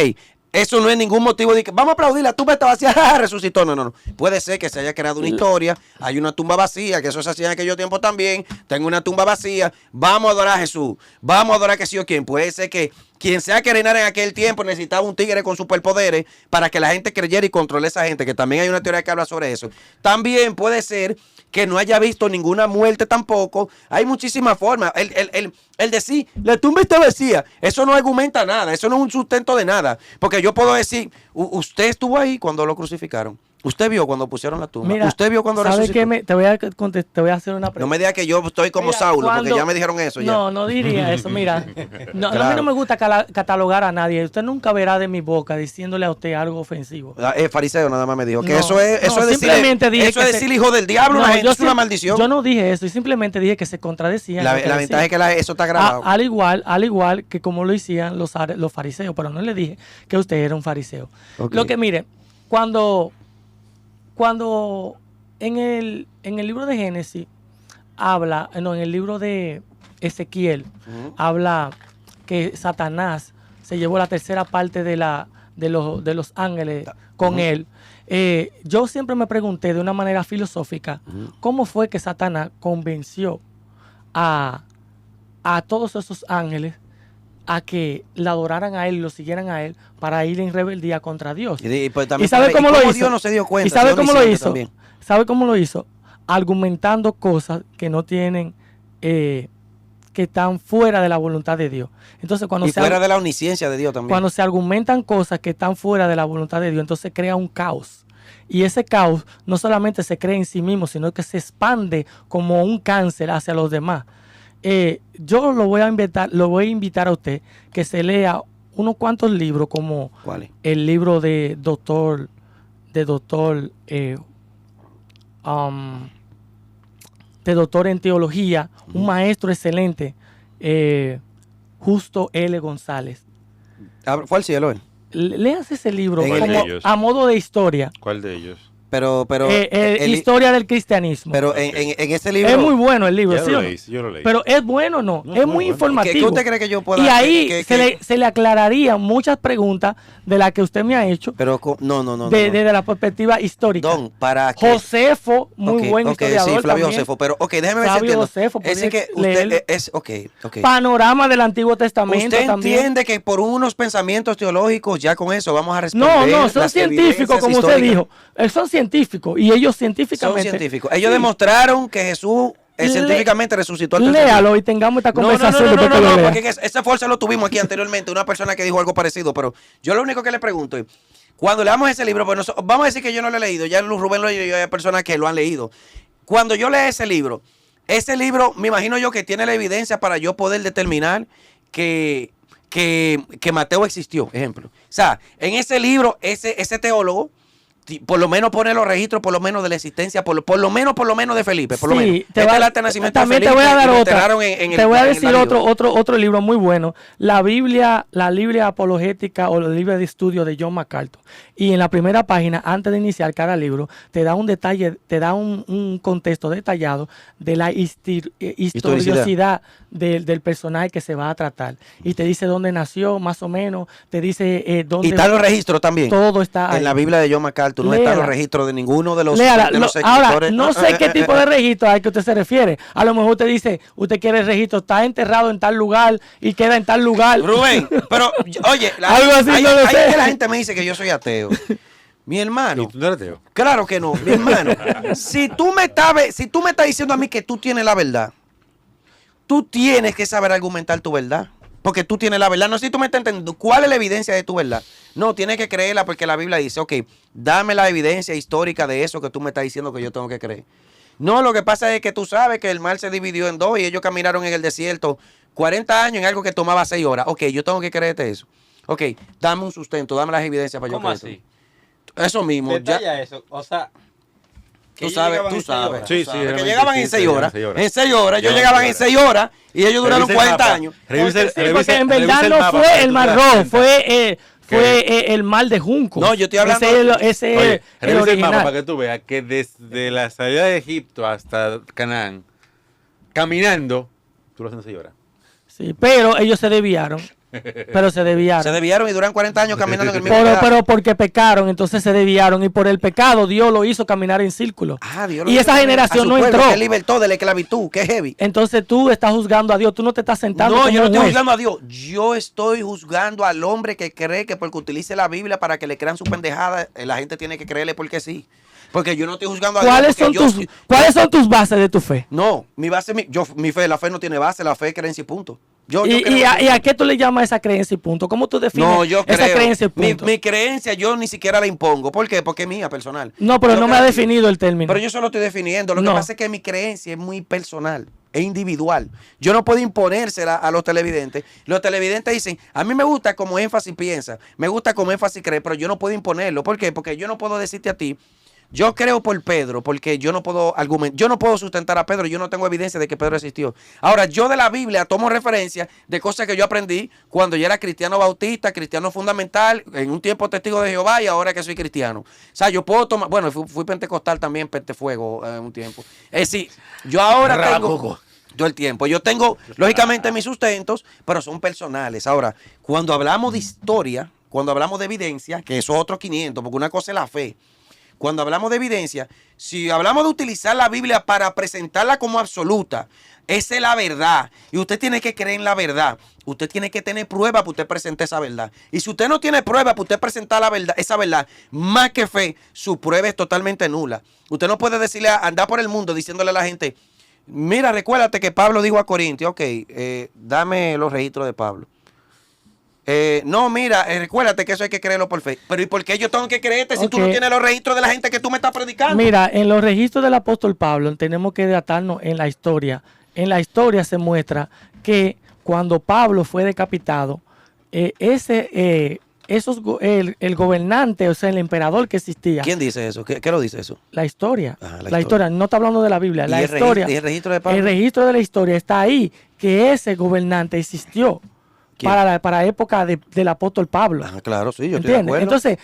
Eso no es ningún motivo de que vamos a aplaudir, la tumba está vacía, resucitó. No, no, no. Puede ser que se haya creado una historia, hay una tumba vacía, que eso se hacía en aquellos tiempos también. Tengo una tumba vacía, vamos a adorar a Jesús, vamos a adorar que sí o quién. Puede ser que quien sea que reinara en aquel tiempo necesitaba un tigre con superpoderes para que la gente creyera y controle a esa gente, que también hay una teoría que habla sobre eso. También puede ser que no haya visto ninguna muerte tampoco. Hay muchísimas formas. El decir, la tumba está vacía, eso no argumenta nada, eso no es un sustento de nada. Porque yo puedo decir, usted estuvo ahí cuando lo crucificaron. Usted vio cuando pusieron la tumba. Mira, Usted vio cuando ¿sabe resucitó. qué? Te voy a hacer una pregunta. No me diga que yo estoy como Mira, Saulo, porque cuando- ya me dijeron eso. Ya. No diría eso. Mira, no, a mí Claro. no me gusta catalogar a nadie. Usted nunca verá de mi boca diciéndole a usted algo ofensivo. Fariseo nada más me dijo que No, eso es simplemente dije eso que es decir hijo del diablo, No, la gente, yo es una sim- maldición. Yo no dije eso, y simplemente dije que se contradecían. La en lo que ventaja es decían. que eso está grabado. Al igual que como lo hacían los fariseos, pero no le dije que usted era un fariseo. Ok. Lo que mire, cuando en el libro de Génesis en el libro de Ezequiel habla que Satanás se llevó la tercera parte de los ángeles con él. Yo siempre me pregunté de una manera filosófica cómo fue que Satanás convenció a todos esos ángeles a que le adoraran a él y lo siguieran a él para ir en rebeldía contra Dios. Pues también ¿Y sabe cómo lo hizo? Dios no se dio cuenta. ¿Y sabe Dios cómo lo omnisciente hizo? también. ¿Sabe cómo lo hizo? Argumentando cosas que no tienen, que están fuera de la voluntad de Dios. Entonces, Y fuera de la omnisciencia de Dios también. cuando se argumentan cosas que están fuera de la voluntad de Dios, entonces crea un caos. Y ese caos no solamente se crea en sí mismo, sino que se expande como un cáncer hacia los demás. Yo lo voy a invitar a usted que se lea unos cuantos libros, como ¿Cuál es? el libro de doctor en teología, un maestro excelente, Justo L. González. Fue al cielo él. Léase ese libro ¿Cuál de como ellos? a modo de historia. ¿Cuál de ellos? Pero Historia del cristianismo. pero en ese libro. Es muy bueno el libro, Ya ¿sí lo o no? leí, yo lo leí. Pero es bueno, ¿no? No, Es muy muy bueno. informativo. ¿Qué usted cree que yo pueda Y ahí que- se le aclararían muchas preguntas de las que usted me ha hecho Pero no. desde la perspectiva histórica. Don, para que. Josefo, muy buen historiador sí, Flavio también. Josefo, pero déjeme ver si Flavio entiendo. Josefo, Es decir que puede usted leerlo. ok. Panorama del Antiguo Testamento Usted también. entiende que por unos pensamientos teológicos ya con eso vamos a responder. No, son las científicos, evidencias como usted históricas. dijo. Son científicos y ellos Son científicamente. científicos. Ellos demostraron que Jesús científicamente resucitó al tercer día. Léalo y tengamos esta No, conversación después que lo lea. porque esa fuerza lo tuvimos aquí anteriormente, una persona que dijo algo parecido, pero yo lo único que le pregunto es, cuando leamos ese libro, pues vamos a decir que yo no lo he leído, ya Rubén lo leyó y hay personas que lo han leído. Cuando yo leo ese libro, me imagino yo que tiene la evidencia para yo poder determinar que Mateo existió, ejemplo. O sea, en ese libro, ese teólogo, por lo menos pone los registros, por lo menos de la existencia, por lo menos de Felipe, por lo menos. te Está va- el acta de nacimiento de también te Felipe voy a dar y lo otra. enterraron en Te voy a en el decir Darío. otro libro muy bueno, la Biblia apologética o la Biblia de estudio de John MacArthur. Y en la primera página, antes de iniciar cada libro, te da un detalle, te da un contexto detallado de la historiosidad del personaje que se va a tratar. Y te dice dónde nació, más o menos, te dice dónde... Y están los registros también. Todo está ahí. En la Biblia de John MacArthur no están Léala. los registros de ninguno de los, Léala. de los Ahora, escritores. no sé qué tipo de registro al que usted se refiere. A lo mejor usted dice, usted quiere el registro, está enterrado en tal lugar y queda en tal lugar. Rubén, pero oye, Algo así, hay no lo sé. que la gente me dice que yo soy ateo. Mi hermano, ¿Y tú no eres ateo? claro que no, mi hermano. Si tú me estás diciendo a mí que tú tienes la verdad, tú tienes que saber argumentar tu verdad. Porque tú tienes la verdad. No sé si tú me estás entendiendo. ¿Cuál es la evidencia de tu verdad? No, tienes que creerla porque la Biblia dice, ok, dame la evidencia histórica de eso que tú me estás diciendo que yo tengo que creer. No, lo que pasa es que tú sabes que el mar se dividió en dos y ellos caminaron en el desierto 40 años en algo que tomaba 6 horas. Ok, yo tengo que creerte eso. Ok, dame un sustento, dame las evidencias para yo ¿Cómo creerte. así? Eso mismo. Ya, Detalla eso. O sea, que tú ellos sabes, llegaban tú en 6 sabes. horas. tú Sí, sí, sabes, que realmente llegaban sí, en 6 llegaban horas. en 6 horas. En 6 horas. Ellos Llegaban llegaban en en 6 6 horas y ellos duraron Revisa el 40 mapa. años. Sí, porque en verdad no fue el Mar Rojo, fue el mar de Junco. No, yo estoy hablando- Ese Oye, es el revisa el mapa original. para que tú veas que desde la salida de Egipto hasta Canaán, caminando, tú lo haces en 6 horas. Sí, pero ellos se desviaron. Pero se desviaron. Se desviaron y duran 40 años caminando en el mismo Pero, pedazo. pero porque pecaron, entonces se desviaron. Y por el pecado Dios lo hizo caminar en círculo. Dios lo Y hizo esa a generación su no pueblo, entró. que libertó de la esclavitud, que heavy. Entonces tú estás juzgando a Dios. Tú no te estás sentando No, como yo no un estoy juez. juzgando a Dios. Yo estoy juzgando al hombre que cree que porque utilice la Biblia para que le crean su pendejada, la gente tiene que creerle porque sí. Porque yo no estoy juzgando a Dios. ¿Cuáles son tus bases de tu fe? No, mi base, mi fe, la fe no tiene base, la fe es creencia y punto. Yo ¿Y creo a qué tú le llamas esa creencia y punto? ¿Cómo tú defines No, yo esa creo. creencia y punto? Mi creencia yo ni siquiera la impongo. ¿Por qué? Porque es mía, personal. No, pero Yo no me ha creo- definido el término. Pero yo solo estoy definiendo. Lo que No. pasa es que mi creencia es muy personal, es individual. Yo no puedo imponérsela a los televidentes. Los televidentes dicen, a mí me gusta como énfasis piensa, me gusta como énfasis cree, pero yo no puedo imponerlo. ¿Por qué? Porque yo no puedo decirte a ti, yo creo por Pedro, porque yo no puedo argumentar, yo no puedo sustentar a Pedro, yo no tengo evidencia de que Pedro existió. Ahora, yo de la Biblia tomo referencia de cosas que yo aprendí cuando yo era cristiano bautista, cristiano fundamental, en un tiempo testigo de Jehová y ahora que soy cristiano. O sea, yo puedo tomar, bueno, fui pentecostal también, pentefuego en un tiempo. Es decir, yo ahora tengo todo el tiempo. Yo tengo, lógicamente, mis sustentos, pero son personales. Ahora, cuando hablamos de historia, cuando hablamos de evidencia, que eso es otro 500, porque una cosa es la fe. Cuando hablamos de evidencia, si hablamos de utilizar la Biblia para presentarla como absoluta, esa es la verdad. Y usted tiene que creer en la verdad. Usted tiene que tener prueba para usted presentar esa verdad. Y si usted no tiene prueba para usted presentar la verdad, esa verdad, más que fe, su prueba es totalmente nula. Usted no puede decirle, andar por el mundo diciéndole a la gente, mira, recuérdate que Pablo dijo a Corintios, ok, dame los registros de Pablo. No, mira, recuérdate que eso hay que creerlo por fe. Pero ¿y por qué yo tengo que creerte si tú no tienes los registros de la gente que tú me estás predicando? Mira, en los registros del apóstol Pablo tenemos que datarnos en la historia. En la historia se muestra que cuando Pablo fue decapitado, el gobernante, o sea, el emperador que existía. ¿Quién dice eso? ¿Qué lo dice eso? La historia. Ajá, la historia. No está hablando de la Biblia. La historia. ¿Y el registro de Pablo? El registro de la historia está ahí, que ese gobernante existió. Para la época del apóstol Pablo. Claro, sí, yo estoy de acuerdo. Entonces,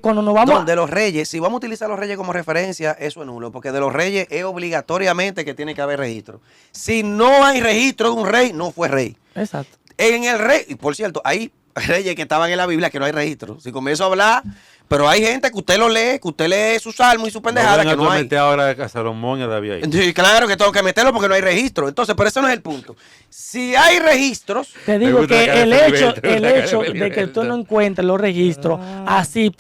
cuando nos vamos... de los reyes, si vamos a utilizar a los reyes como referencia, eso es nulo, porque de los reyes es obligatoriamente que tiene que haber registro. Si no hay registro de un rey, no fue rey. Exacto. En el rey, y por cierto, hay reyes que estaban en la Biblia que no hay registro. Si comienzo a hablar, pero hay gente que usted lo lee, que usted lee su salmo y su pendejada, que no hay. Ahora a Salomón y a David ahí. Sí, claro que tengo que meterlo porque no hay registro. Entonces, pero eso no es el punto. Si hay registros... Te digo que el hecho de que tú no encuentres los registros así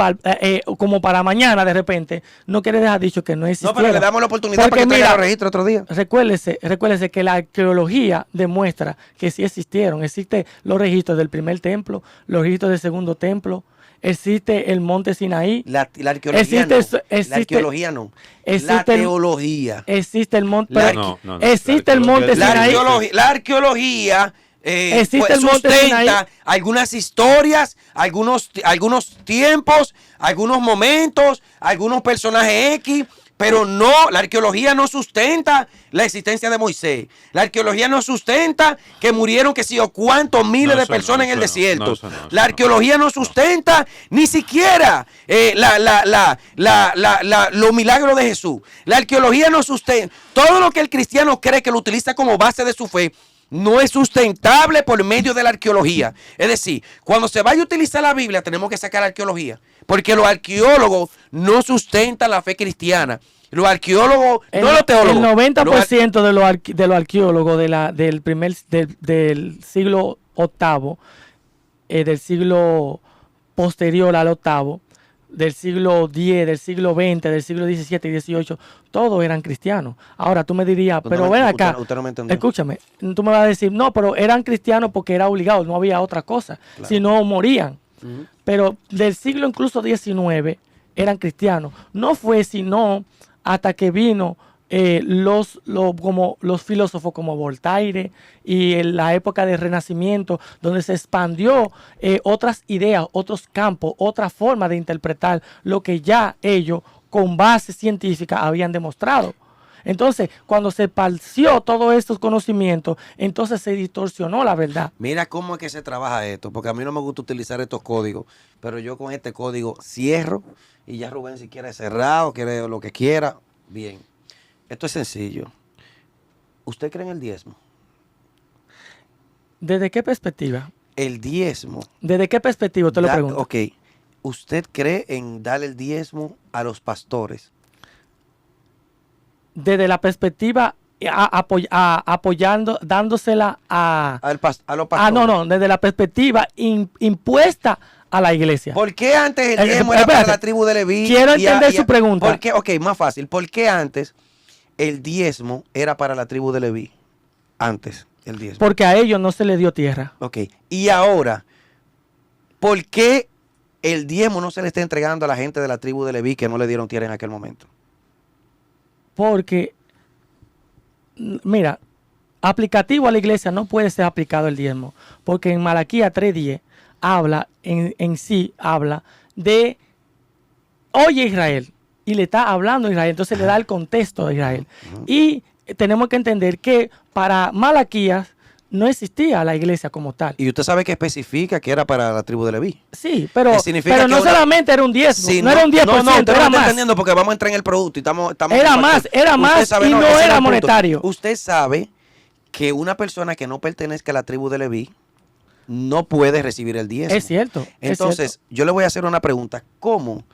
como para mañana de repente, no quiere dejar dicho que no existiera. No, pero le damos la oportunidad para que traiga los registros otro día. Recuérdese que la arqueología demuestra que sí existieron. Existen los registros del primer templo, los registros del segundo templo, existe el monte Sinaí. La arqueología la arqueología no. La teología. Existe el monte. Existe el monte Sinaí. La arqueología sustenta algunas historias, algunos tiempos, algunos momentos, algunos personajes X. Pero no, la arqueología no sustenta la existencia de Moisés. La arqueología no sustenta que murieron que sí o cuántos miles de personas en el desierto. La arqueología no sustenta ni siquiera los milagros de Jesús. La arqueología no sustenta. Todo lo que el cristiano cree que lo utiliza como base de su fe no es sustentable por medio de la arqueología. Es decir, cuando se vaya a utilizar la Biblia tenemos que sacar la arqueología. Porque los arqueólogos no sustentan la fe cristiana. Los arqueólogos, no los teólogos. El 90% de los arqueólogos del siglo VIII, del siglo posterior al octavo, del siglo X, del siglo XX, del siglo XVII y XVIII, todos eran cristianos. Ahora tú me dirías, pero ven acá, usted no me entendió. Escúchame, tú me vas a decir, no, pero eran cristianos porque era obligado, no había otra cosa, si no morían. Pero del siglo incluso XIX eran cristianos. No fue sino hasta que vino como los filósofos como Voltaire y en la época del Renacimiento, donde se expandió otras ideas, otros campos, otra forma de interpretar lo que ya ellos con base científica habían demostrado. Entonces, cuando se esparció todos estos conocimientos, entonces se distorsionó la verdad. Mira cómo es que se trabaja esto, porque a mí no me gusta utilizar estos códigos, pero yo con este código cierro y ya Rubén si quiere cerrar o quiere lo que quiera, bien. Esto es sencillo. ¿Usted cree en el diezmo? ¿Desde qué perspectiva? El diezmo. ¿Desde qué perspectiva te lo pregunto? Ok. ¿Usted cree en darle el diezmo a los pastores? Desde la perspectiva apoyando, dándosela a A los pastores. no, desde la perspectiva impuesta a la iglesia. ¿Por qué antes el diezmo era espérate. para la tribu de Leví? Quiero entender su pregunta. ¿Por qué? Ok, más fácil. ¿Por qué antes el diezmo era para la tribu de Leví? Antes, el diezmo. Porque a ellos no se les dio tierra. Ok. Y ahora, ¿por qué el diezmo no se le está entregando a la gente de la tribu de Leví que no le dieron tierra en aquel momento? Porque, mira, aplicativo a la iglesia no puede ser aplicado el diezmo. Porque en Malaquías 3:10 habla, en sí habla de, oye Israel, y le está hablando a Israel, entonces le da el contexto a Israel. Y tenemos que entender que para Malaquías no existía la iglesia como tal. Y usted sabe que especifica que era para la tribu de Leví. Sí, pero Que significa no que una- solamente era un 10, Sí, no era un 10%, no, usted no era está más. entendiendo porque vamos a entrar en el producto y estamos Era más, era más, Usted sabe, y no ese es era el punto. monetario. Usted sabe que una persona que no pertenezca a la tribu de Leví no puede recibir el diezmo. Es cierto. es Entonces, cierto. yo le voy a hacer una pregunta. ¿Cómo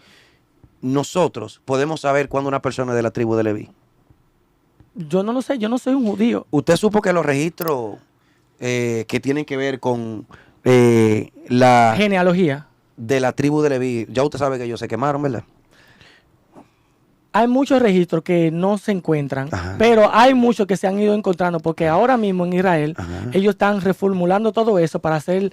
nosotros podemos saber cuándo una persona es de la tribu de Leví? Yo no lo sé, yo no soy un judío. Usted supo que los registros que tienen que ver con la Genealogía. de la tribu de Leví, ya usted sabe que ellos se quemaron, ¿verdad? Hay muchos registros que no se encuentran, Ajá. pero hay muchos que se han ido encontrando porque ahora mismo en Israel Ajá. ellos están reformulando todo eso para hacer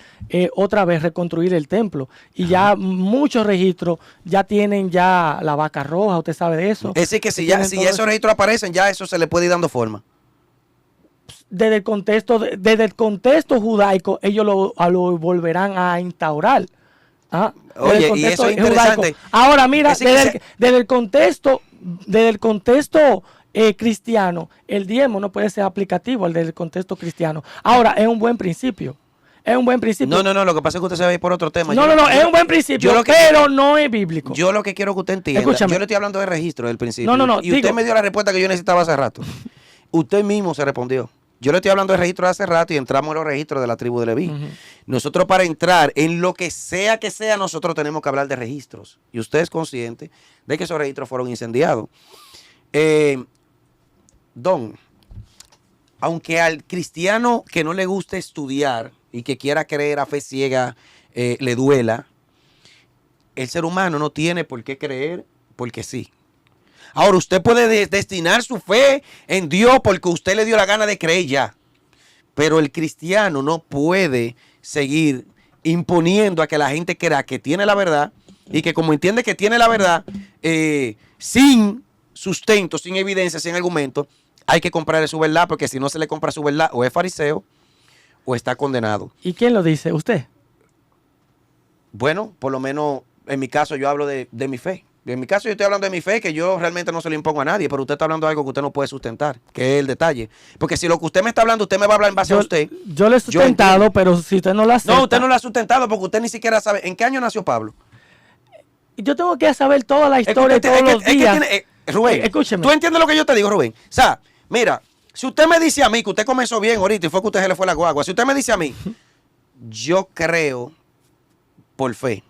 otra vez reconstruir el templo. Y ya muchos registros ya tienen ya la vaca roja, usted sabe de eso. Es decir, que si tienen ya todo esos eso. registros aparecen, ya eso se le puede ir dando forma. Desde el contexto judaico, ellos lo volverán a instaurar. Ah, desde Oye, el y contexto eso es interesante. Ahora, mira, Es decir, que desde el contexto cristiano, el diezmo no puede ser aplicativo al del contexto cristiano. Ahora, es un buen principio. Es un buen principio. No, lo que pasa es que usted se va a ir por otro tema. No, es un buen principio, yo lo que- pero no es bíblico. Yo lo que quiero que usted entienda, Escúchame. yo le estoy hablando de registro del principio. No, Y usted digo- me dio la respuesta que yo necesitaba hace rato. Usted mismo se respondió. Yo le estoy hablando de registro de hace rato y entramos en los registros de la tribu de Leví. Ujú. Nosotros para entrar en lo que sea, nosotros tenemos que hablar de registros. Y usted es consciente de que esos registros fueron incendiados. Don, aunque al cristiano que no le guste estudiar y que quiera creer a fe ciega le duela, el ser humano no tiene por qué creer porque sí. Ahora, usted puede destinar su fe en Dios porque usted le dio la gana de creer ya. Pero el cristiano no puede seguir imponiendo a que la gente crea que tiene la verdad y que como entiende que tiene la verdad, sin sustento, sin evidencia, sin argumento, hay que comprarle su verdad porque si no se le compra su verdad o es fariseo o está condenado. ¿Y quién lo dice? ¿Usted? Bueno, por lo menos en mi caso yo hablo de mi fe. En mi caso yo estoy hablando de mi fe, que yo realmente no se lo impongo a nadie, pero usted está hablando de algo que usted no puede sustentar, que es el detalle. Porque si lo que usted me está hablando, usted me va a hablar en base a usted. Yo le he sustentado, entiendo. pero si usted no lo acepta. No, usted no lo ha sustentado porque usted ni siquiera sabe. ¿En qué año nació Pablo? Yo tengo que saber toda la historia Es que todos los días. Rubén, Escúcheme. ¿tú entiendes lo que yo te digo, Rubén? O sea, mira, si usted me dice a mí que usted comenzó bien ahorita y fue que usted se le fue la guagua, si usted me dice a mí, yo creo por fe.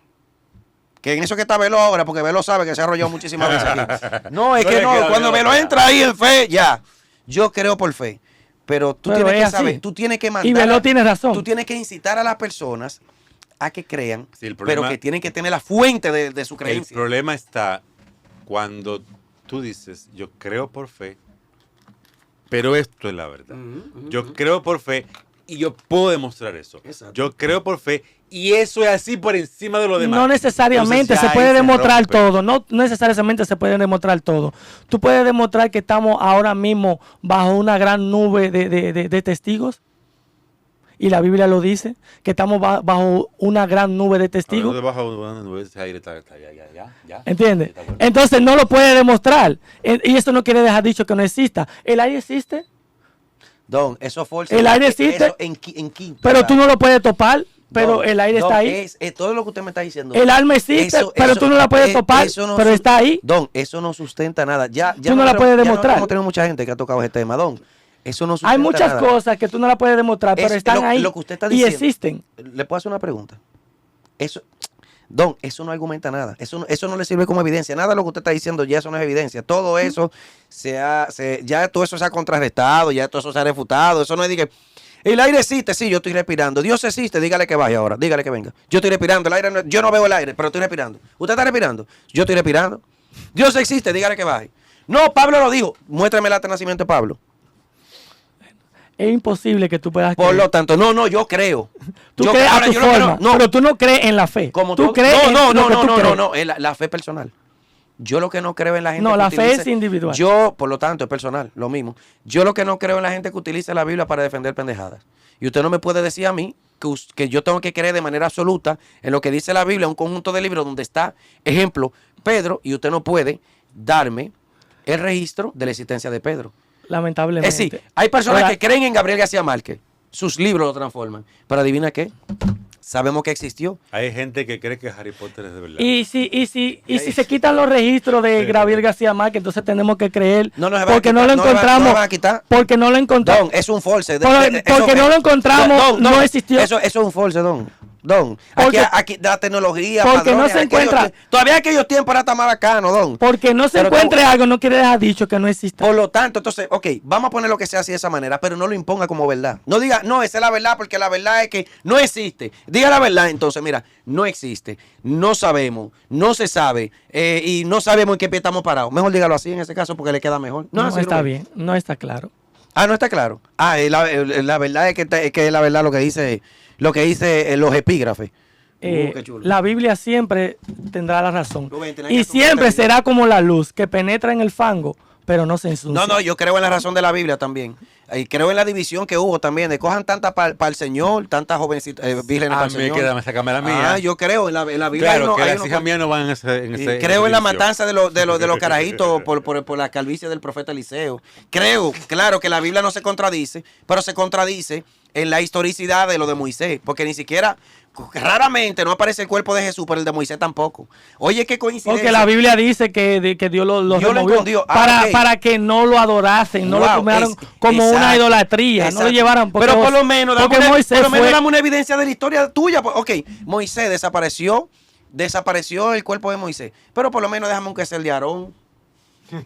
Que en eso que está Velo ahora, porque Velo sabe que se ha arrollado muchísimas veces aquí. No, es No que le no, queda cuando bien, Velo ya. entra ahí en fe, ya. Yo creo por fe. Pero tú Pero tienes es que saber, así. tú tienes que mandar. Y Velo tiene razón. Tú tienes que incitar a las personas a que crean, Sí, el problema- pero que tienen que tener la fuente de su El creencia. problema está cuando tú dices, yo creo por fe, pero esto es la verdad. Yo creo por fe y yo puedo demostrar eso. Exacto. Yo creo por fe y eso es así por encima de lo demás. No necesariamente Entonces, se ya puede ahí se demostrar rompe. todo, no necesariamente se puede demostrar todo. Tú puedes demostrar que estamos ahora mismo bajo una gran nube de testigos. Y la Biblia lo dice, que estamos bajo una gran nube de testigos. Hablando debajo de una nube, ese aire está ya. ¿Entiendes? Está bueno. Entonces no lo puede demostrar. Y eso no quiere dejar dicho que no exista. El aire existe, Don, eso forza. El aire existe, eso en quinto. pero tú no lo puedes topar, pero Don, el aire Don, está ahí. Es todo lo que usted me está diciendo. El alma existe, pero tú no la puedes topar, eso no pero su- está ahí. Don, eso no sustenta nada. Ya Tú no la puedes demostrar. Hemos tenido mucha gente que ha tocado ese tema, Don. Eso no Hay sustenta muchas nada. cosas que tú no las puedes demostrar, pero están ahí Lo que usted está y diciendo. existen. ¿Le puedo hacer una pregunta? Eso, Don, eso no argumenta nada. Eso no le sirve como evidencia. Nada de lo que usted está diciendo ya eso no es evidencia. Todo eso ya todo eso se ha contrarrestado, ya todo eso se ha refutado. Eso no es de que el aire existe, sí, yo estoy respirando. Dios existe, dígale que vaya ahora, dígale que venga. Yo estoy respirando, el aire yo no veo el aire, pero estoy respirando. ¿Usted está respirando? Yo estoy respirando. Dios existe, dígale que baje. No, Pablo lo dijo. Muéstrame el acta de nacimiento de Pablo. Es imposible que tú puedas Por creer. lo tanto, no, yo creo. Tú Yo crees creo. a tu Yo lo que forma, pero tú no crees en la fe. Como tú todo- crees en lo que tú crees. no, es la fe personal. Yo lo que no creo en la gente No, que la fe utilice- es individual. Yo, por lo tanto, es personal, lo mismo. Yo lo que no creo en la gente que utiliza la Biblia para defender pendejadas. Y usted no me puede decir a mí que yo tengo que creer de manera absoluta en lo que dice la Biblia, un conjunto de libros donde está, ejemplo, Pedro, y usted no puede darme el registro de la existencia de Pedro. Lamentablemente. Es decir, hay personas Ahora, que creen en Gabriel García Márquez. Sus libros lo transforman. Pero adivina qué. Sabemos que existió. Hay gente que cree que Harry Potter es de verdad. Y si se quitan los registros de Gabriel García Márquez, entonces tenemos que creer No nos se van a porque quitar, no lo no se van- encontramos. no se van a quitar. Porque no lo encontramos. Don, es un false. Porque no lo encontramos, no existió. Eso es un false, Don. Porque- Aquí la tecnología. porque no padrones, se encuentra- Todavía en aquellos tiempos era tan bacano, Don. Porque no se Pero encuentre algo no quiere dejar dicho que no exista. Por lo tanto, entonces, ok, vamos a poner lo que sea así de esa manera, pero no lo imponga como verdad. No diga, no, esa es la verdad, porque la verdad es que no existe. Diga la verdad, entonces, mira, no existe, no sabemos, no se sabe, y no sabemos en qué pie estamos parados. Mejor dígalo así en ese caso porque le queda mejor. No así, está Rubén. bien, no está claro. Ah, no está claro. Ah, la verdad es que es la verdad lo que dice los epígrafes. Qué chulo. La Biblia siempre tendrá la razón. Rubén, tenés Y que tu siempre Biblia. será como la luz que penetra en el fango, pero no se ensucia. No, yo creo en la razón de la Biblia también. Y creo en la división que hubo también, de cojan tanta para el Señor, tantas jovencitas, vírgenes para A el mí Señor. quédame, sácame la mía. Ah, yo creo en la Biblia. Claro, que hay las unos- hijas mías no van en ese creo en la servicio. matanza de los carajitos por la calvicie del profeta Eliseo. Creo, claro, que la Biblia no se contradice, pero se contradice en la historicidad de lo de Moisés, porque ni siquiera, raramente no aparece el cuerpo de Jesús, pero el de Moisés tampoco. Oye, qué coincidencia. Porque la Biblia dice que Dios lo Dios lo removió escondió. para, para que no lo adorasen, no lo Wow, tomaran como una exacto, idolatría, no exacto. lo llevaran. Porque Pero por lo menos, porque Moisés fue, dame una evidencia de la historia tuya. Pues, ok, Moisés desapareció el cuerpo de Moisés. Pero por lo menos déjame aunque sea el de Aarón.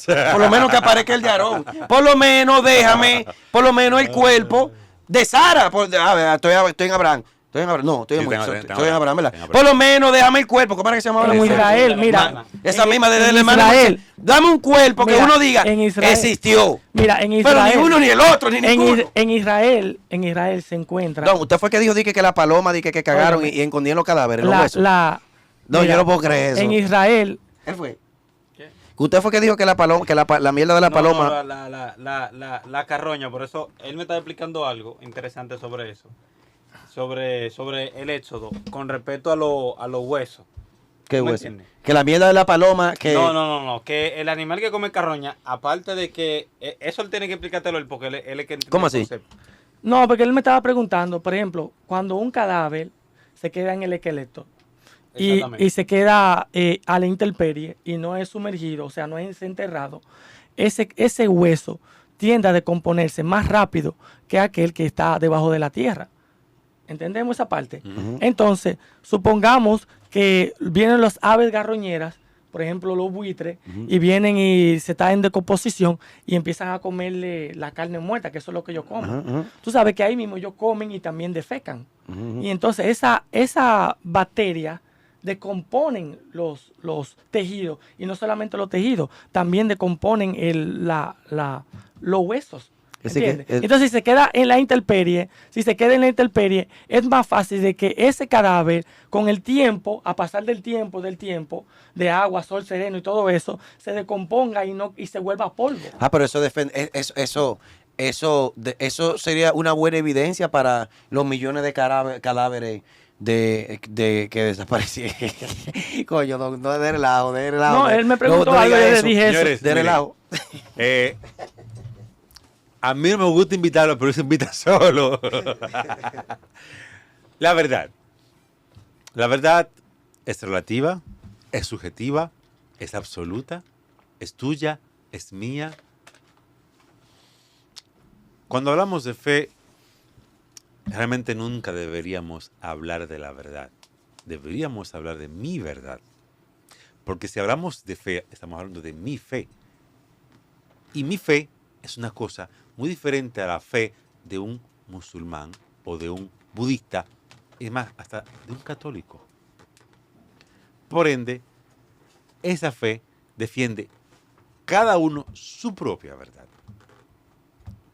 Por lo menos que aparezca el de Aarón. Por lo menos déjame, por lo menos el cuerpo de Sara. A ver, estoy en Abraham. No, estoy en Sí, Moisés. está en Estoy en Abraham, ¿verdad? está en Por lo menos déjame el cuerpo. ¿Cómo era que se llamaba? en la Israel, mujer? mira. Esa en- misma de en la hermana Israel. Moisés. Dame un cuerpo que Mira, uno diga en Israel. existió. Mira, en Pero Israel. ni uno ni el otro, ni ninguno. en Israel se encuentra Don, usted fue que dijo que la paloma que cagaron Óigame. y escondían los cadáveres, los la, huesos. la- No, mira, yo no puedo creer eso. En Israel, Él fue. Usted fue que dijo que la paloma, la mierda de la paloma. La carroña, por eso él me estaba explicando algo interesante sobre eso. Sobre el éxodo, con respecto a los huesos. ¿Qué ¿Tú me hueso? entiendes? Que la mierda de la paloma que. No, que el animal que come carroña, aparte de que, eso él tiene que explicártelo él, porque él es el que entiende ¿Cómo el así? concepto. no, porque él me estaba preguntando, por ejemplo, cuando un cadáver se queda en el esqueleto Exactamente. y se queda a la intemperie y no es sumergido, o sea, no es enterrado, ese hueso tiende a decomponerse más rápido que aquel que está debajo de la tierra. ¿Entendemos esa parte? Ujú. Entonces, supongamos que vienen las aves garroñeras, por ejemplo los buitres, y vienen y se está en decomposición y empiezan a comerle la carne muerta, que eso es lo que ellos comen. Ujú, ujú. Tú sabes que ahí mismo ellos comen y también defecan. Ujú. Y entonces esa bacteria decomponen los tejidos, y no solamente los tejidos, también decomponen los huesos. Así que, ¿Entiendes? Entonces, si se queda en la intemperie, es más fácil de que ese cadáver, con el tiempo, a pasar del tiempo, de agua, sol, sereno y todo eso, se decomponga y se vuelva polvo. Pero eso sería una buena evidencia para los millones de cadáveres de que desaparecieron. Coño, no de relajo, de relajo. No, él me preguntó no algo y diga yo le eso. dije eso. Señores, De miren, relajo. A mí no me gusta invitarlo, pero él se invita solo. La verdad es relativa, es subjetiva, es absoluta, es tuya, es mía. Cuando hablamos de fe, realmente nunca deberíamos hablar de la verdad. Deberíamos hablar de mi verdad. Porque si hablamos de fe, estamos hablando de mi fe. Y mi fe es una cosa muy diferente a la fe de un musulmán o de un budista, es más, hasta de un católico. Por ende, esa fe defiende cada uno su propia verdad.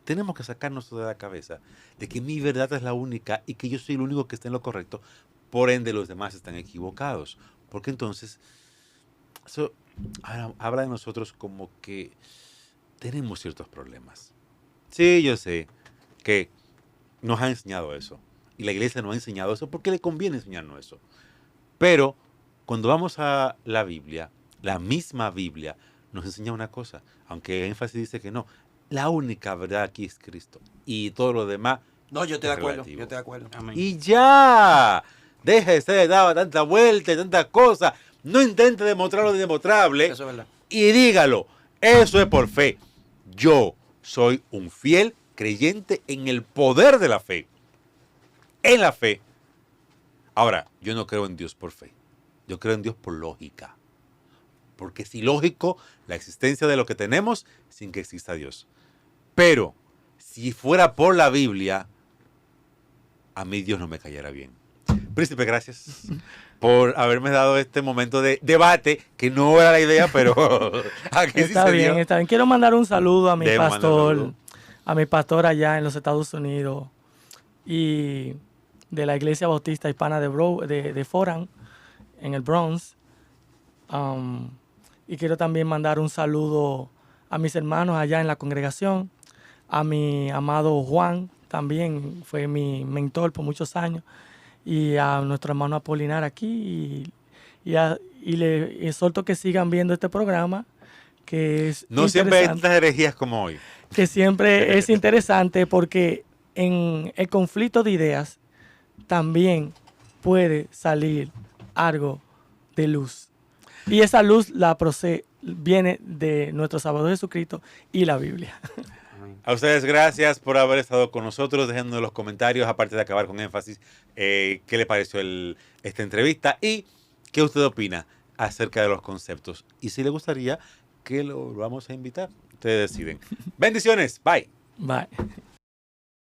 Tenemos que sacarnos de la cabeza de que mi verdad es la única y que yo soy el único que está en lo correcto, por ende los demás están equivocados. Porque entonces, eso habla de nosotros como que tenemos ciertos problemas. Sí, yo sé que nos ha enseñado eso. Y la iglesia nos ha enseñado eso porque le conviene enseñarnos eso. Pero cuando vamos a la Biblia, la misma Biblia nos enseña una cosa, aunque énfasis dice que no. La única verdad aquí es Cristo. Y todo lo demás No, yo estoy de es acuerdo. relativo. Yo estoy de acuerdo. Amén. Y ya. Deja de ser dado tanta vuelta y tantas cosas. No intente demostrar lo indemostrable. Eso es verdad. Y dígalo. Eso es por fe. Yo soy un fiel creyente en el poder de la fe. En la fe. Ahora, yo no creo en Dios por fe. Yo creo en Dios por lógica. Porque es ilógico la existencia de lo que tenemos sin que exista Dios. Pero, si fuera por la Biblia, a mí Dios no me cayera bien. Príncipe, gracias por haberme dado este momento de debate, que no era la idea, pero aquí Está sí se bien, dio. está bien. Quiero mandar un saludo a mi Debo mandar un pastor, saludo. a mi pastor allá en los Estados Unidos y de la Iglesia Bautista Hispana de Foran, en el Bronx. Y quiero también mandar un saludo a mis hermanos allá en la congregación, a mi amado Juan, también fue mi mentor por muchos años, y a nuestro hermano Apolinar aquí. Y le exhorto que sigan viendo este programa, que es No siempre hay interesante, tantas herejías como hoy. que siempre es interesante porque en el conflicto de ideas también puede salir algo de luz. Y esa luz viene de nuestro Salvador Jesucristo y la Biblia. Amén. A ustedes gracias por haber estado con nosotros, dejándonos en los comentarios, aparte de acabar con énfasis, qué le pareció esta entrevista y qué usted opina acerca de los conceptos. Y si le gustaría que lo vamos a invitar, ustedes deciden. Bendiciones, bye. Bye.